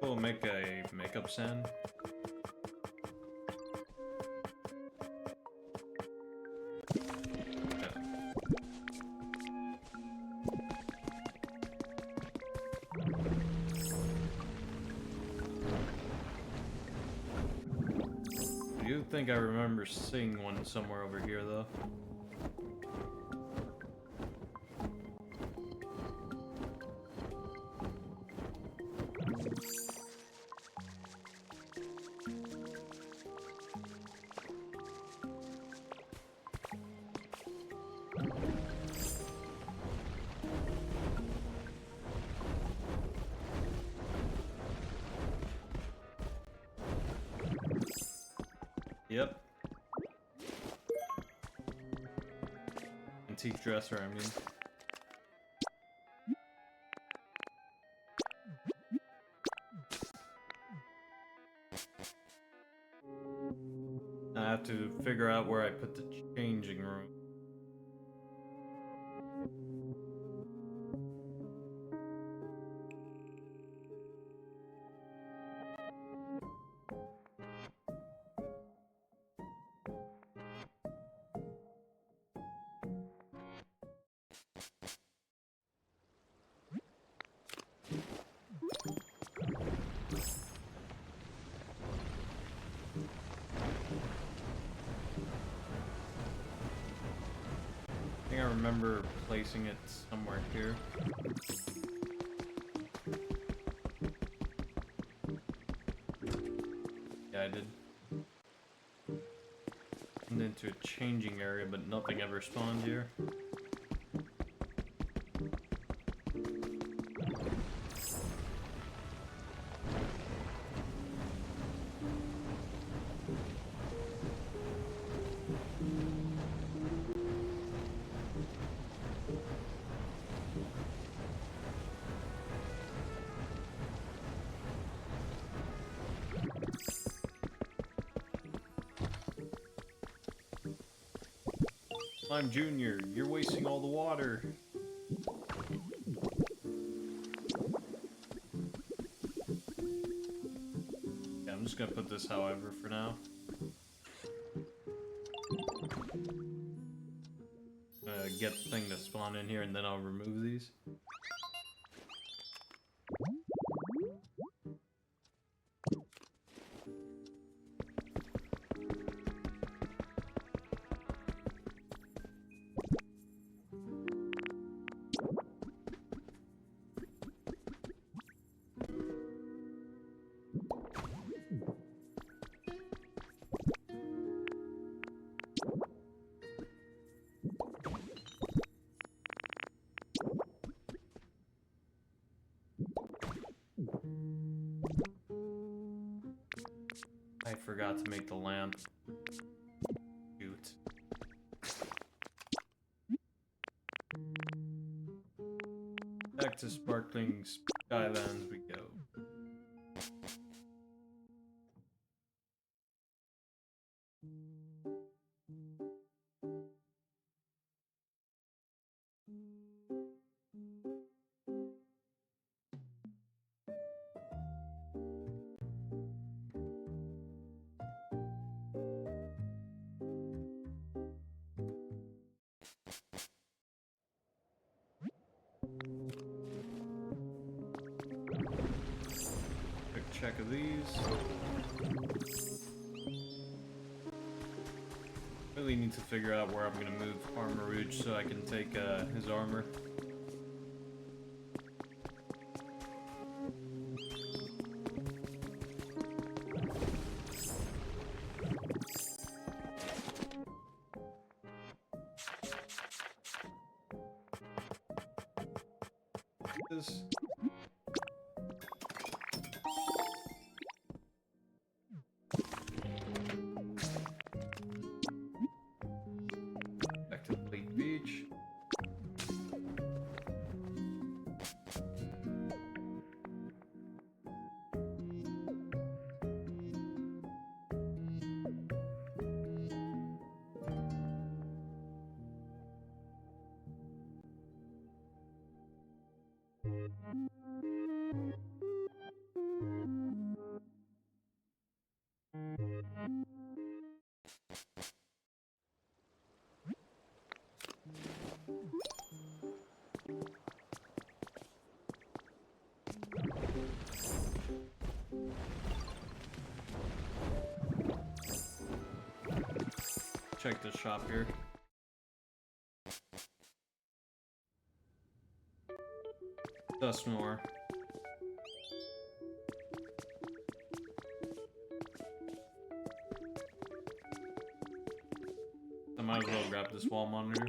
We'll make a makeup stand. I do think I remember seeing one somewhere over here, though. Yep. Antique dresser, I mean. I have to figure out where I put the changing room. remember placing it somewhere here. Yeah, I did. And into a changing area, but nothing ever spawned here. I'm Junior, you're wasting all the water. Yeah, I'm just gonna put this however for now. Get the thing to spawn in here and then I'll remove these. I forgot to make the lamp. Shoot. Back to sparkling skylands we go. Quick check of these. Really need to figure out where I'm gonna move Armorouge so I can take his armor. This. Back to Lake Beach. Check the shop here. Dustmore. I might as well grab this wall monitor.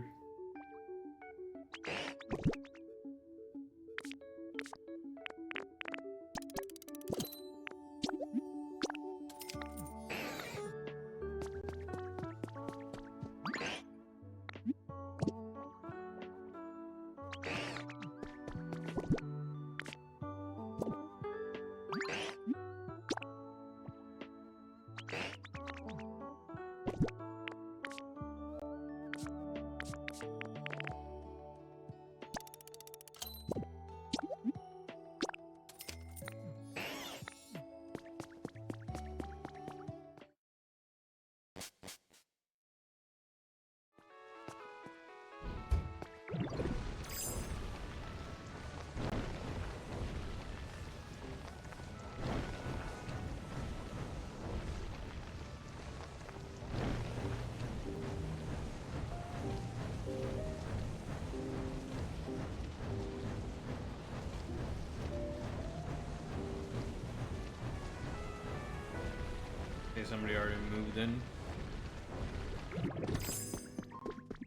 say somebody already moved in.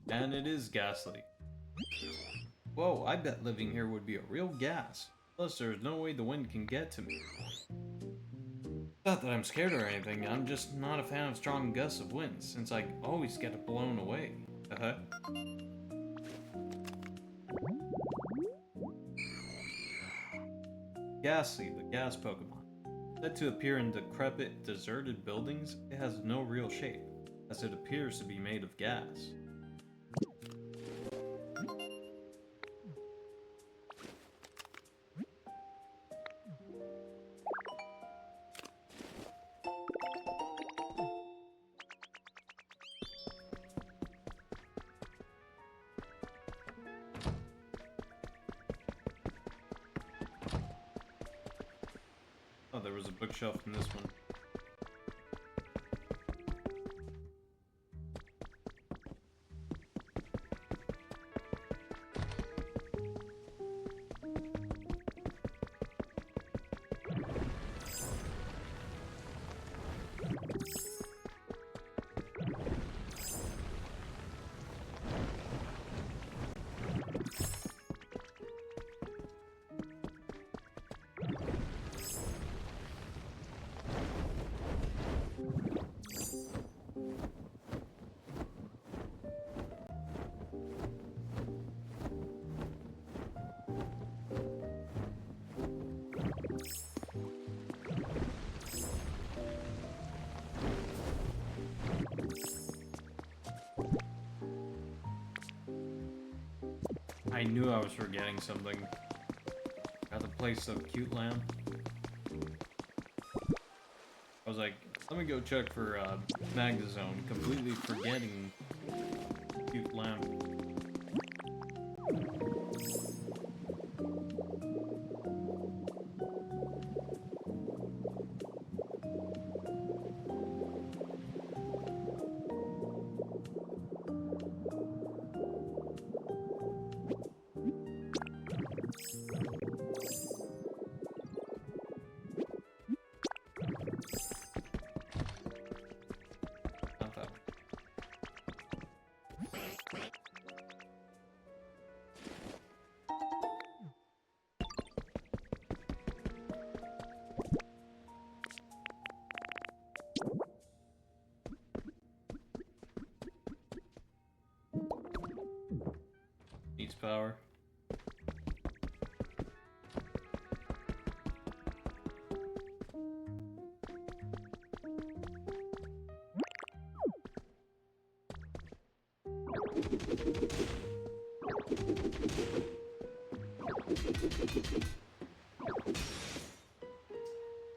And it is ghastly. Whoa, I bet living here would be a real gas. Plus, there's no way the wind can get to me. Not that I'm scared or anything, I'm just not a fan of strong gusts of wind, since I always get blown away. Ghastly, the gas Pokemon. Said to appear in decrepit, deserted buildings, it has no real shape, as it appears to be made of gas. Oh, there was a bookshelf in this one. I knew I was forgetting something. Got the place so cute, lamb. I was like, let me go check for Magnezone, completely forgetting cute lamb. Not that one. Needs power.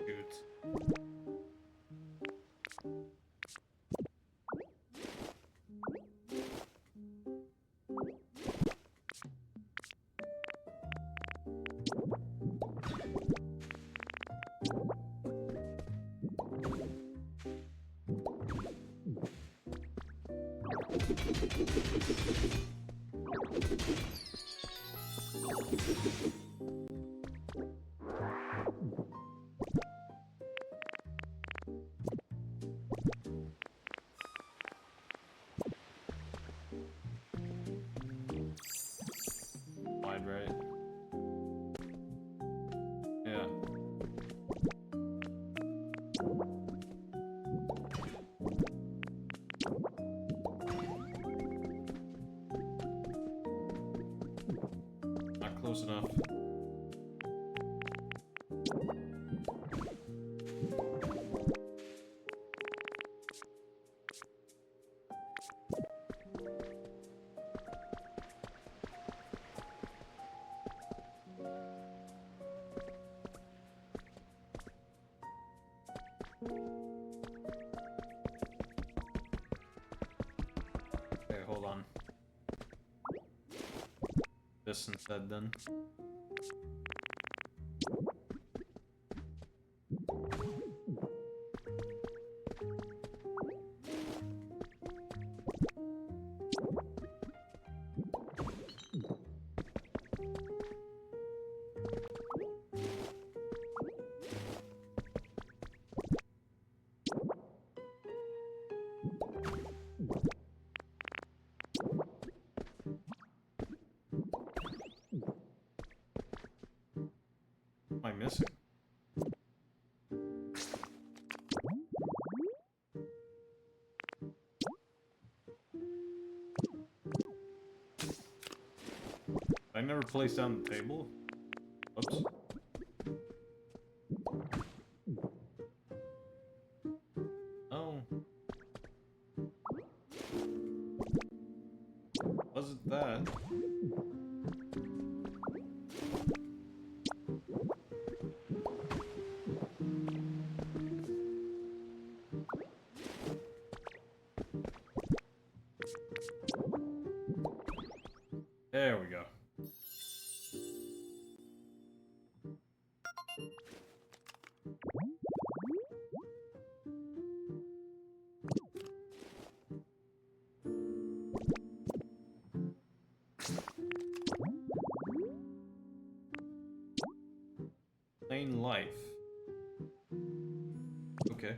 Shoot. Wide right. Yeah. Not close enough. Okay, hold on. This instead then. What am I missing? I never placed down the table? Oops. Oh. Wasn't that? There we go. Plain life. Okay.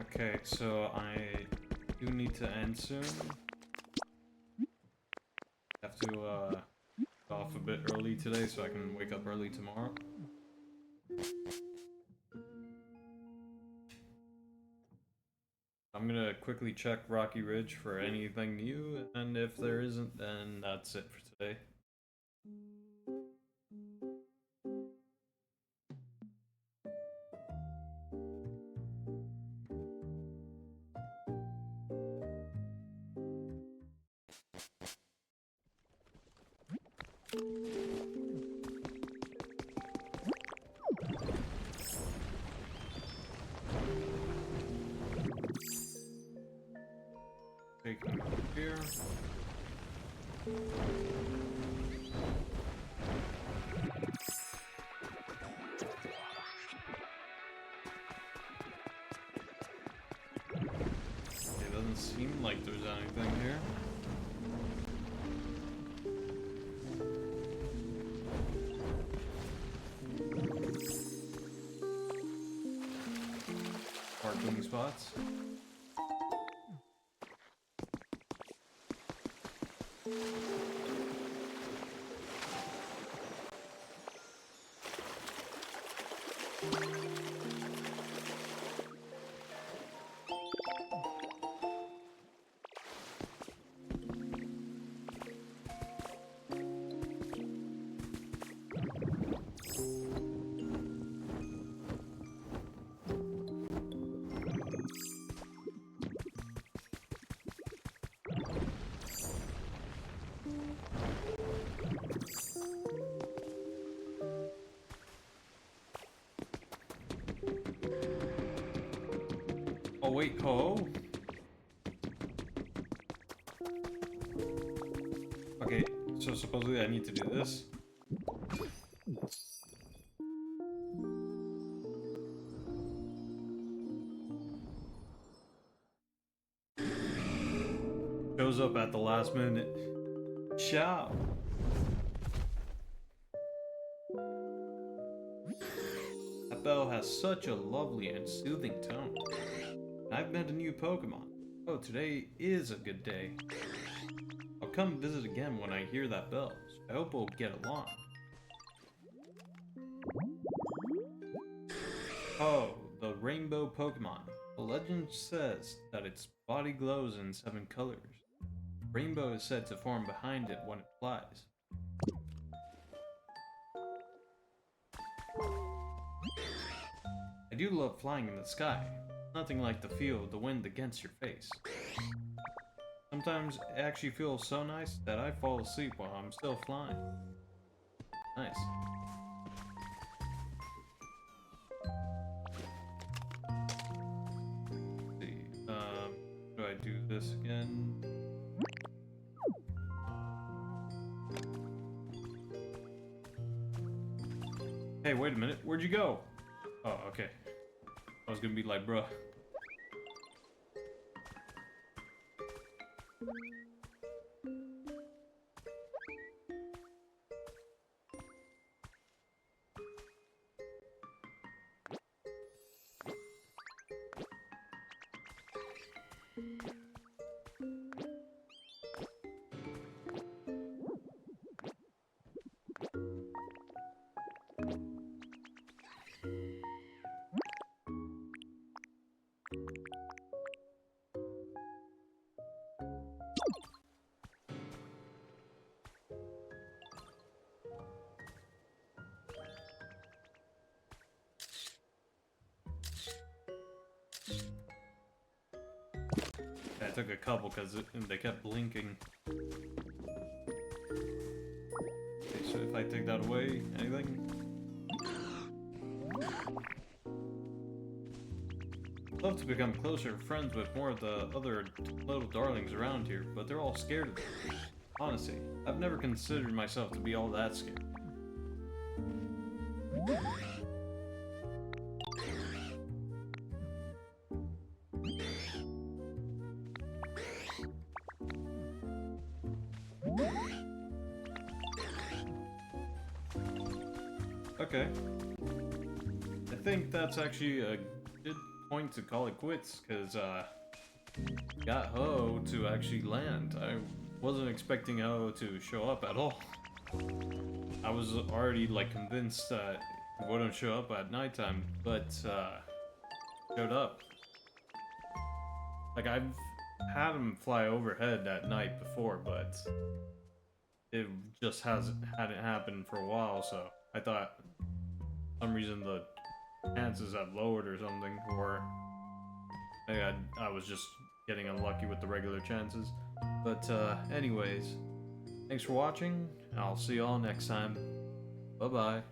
Okay, so I do need to end soon. Have to get off a bit early today so I can wake up early tomorrow. I'm gonna quickly check Rocky Ridge for anything new, and if there isn't, then that's it for today. Taking it up here. It doesn't seem like there's anything here. Parking spots. Oh wait, ho. Okay, so supposedly I need to do this. Shows up at the last minute. Ciao. That bell has such a lovely and soothing tone. I've met a new Pokemon. Oh, today is a good day. I'll come visit again when I hear that bell. So I hope we'll get along. Oh, the rainbow Pokemon. The legend says that its body glows in 7 colors. Rainbow is said to form behind it when it flies. I do love flying in the sky. Nothing like the feel of the wind against your face. Sometimes it actually feels so nice that I fall asleep while I'm still flying. Nice. Let's see. Do I do this again? Hey, wait a minute. Where'd you go? Oh, okay. I was gonna be like, bruh. I took a couple because they kept blinking. Okay, so if I take that away, anything? I'd love to become closer friends with more of the other little darlings around here, but they're all scared of me. Honestly, I've never considered myself to be all that scared. Okay. I think that's actually a good point to call it quits, because, got Ho to actually land. I wasn't expecting Ho to show up at all. I was already, like, convinced that he wouldn't show up at nighttime, but, showed up. Like, I've had him fly overhead at night before, but it just hadn't happened for a while, so I thought for some reason the chances have lowered or something, or maybe I was just getting unlucky with the regular chances. But anyways, thanks for watching, and I'll see y'all next time. Bye-bye.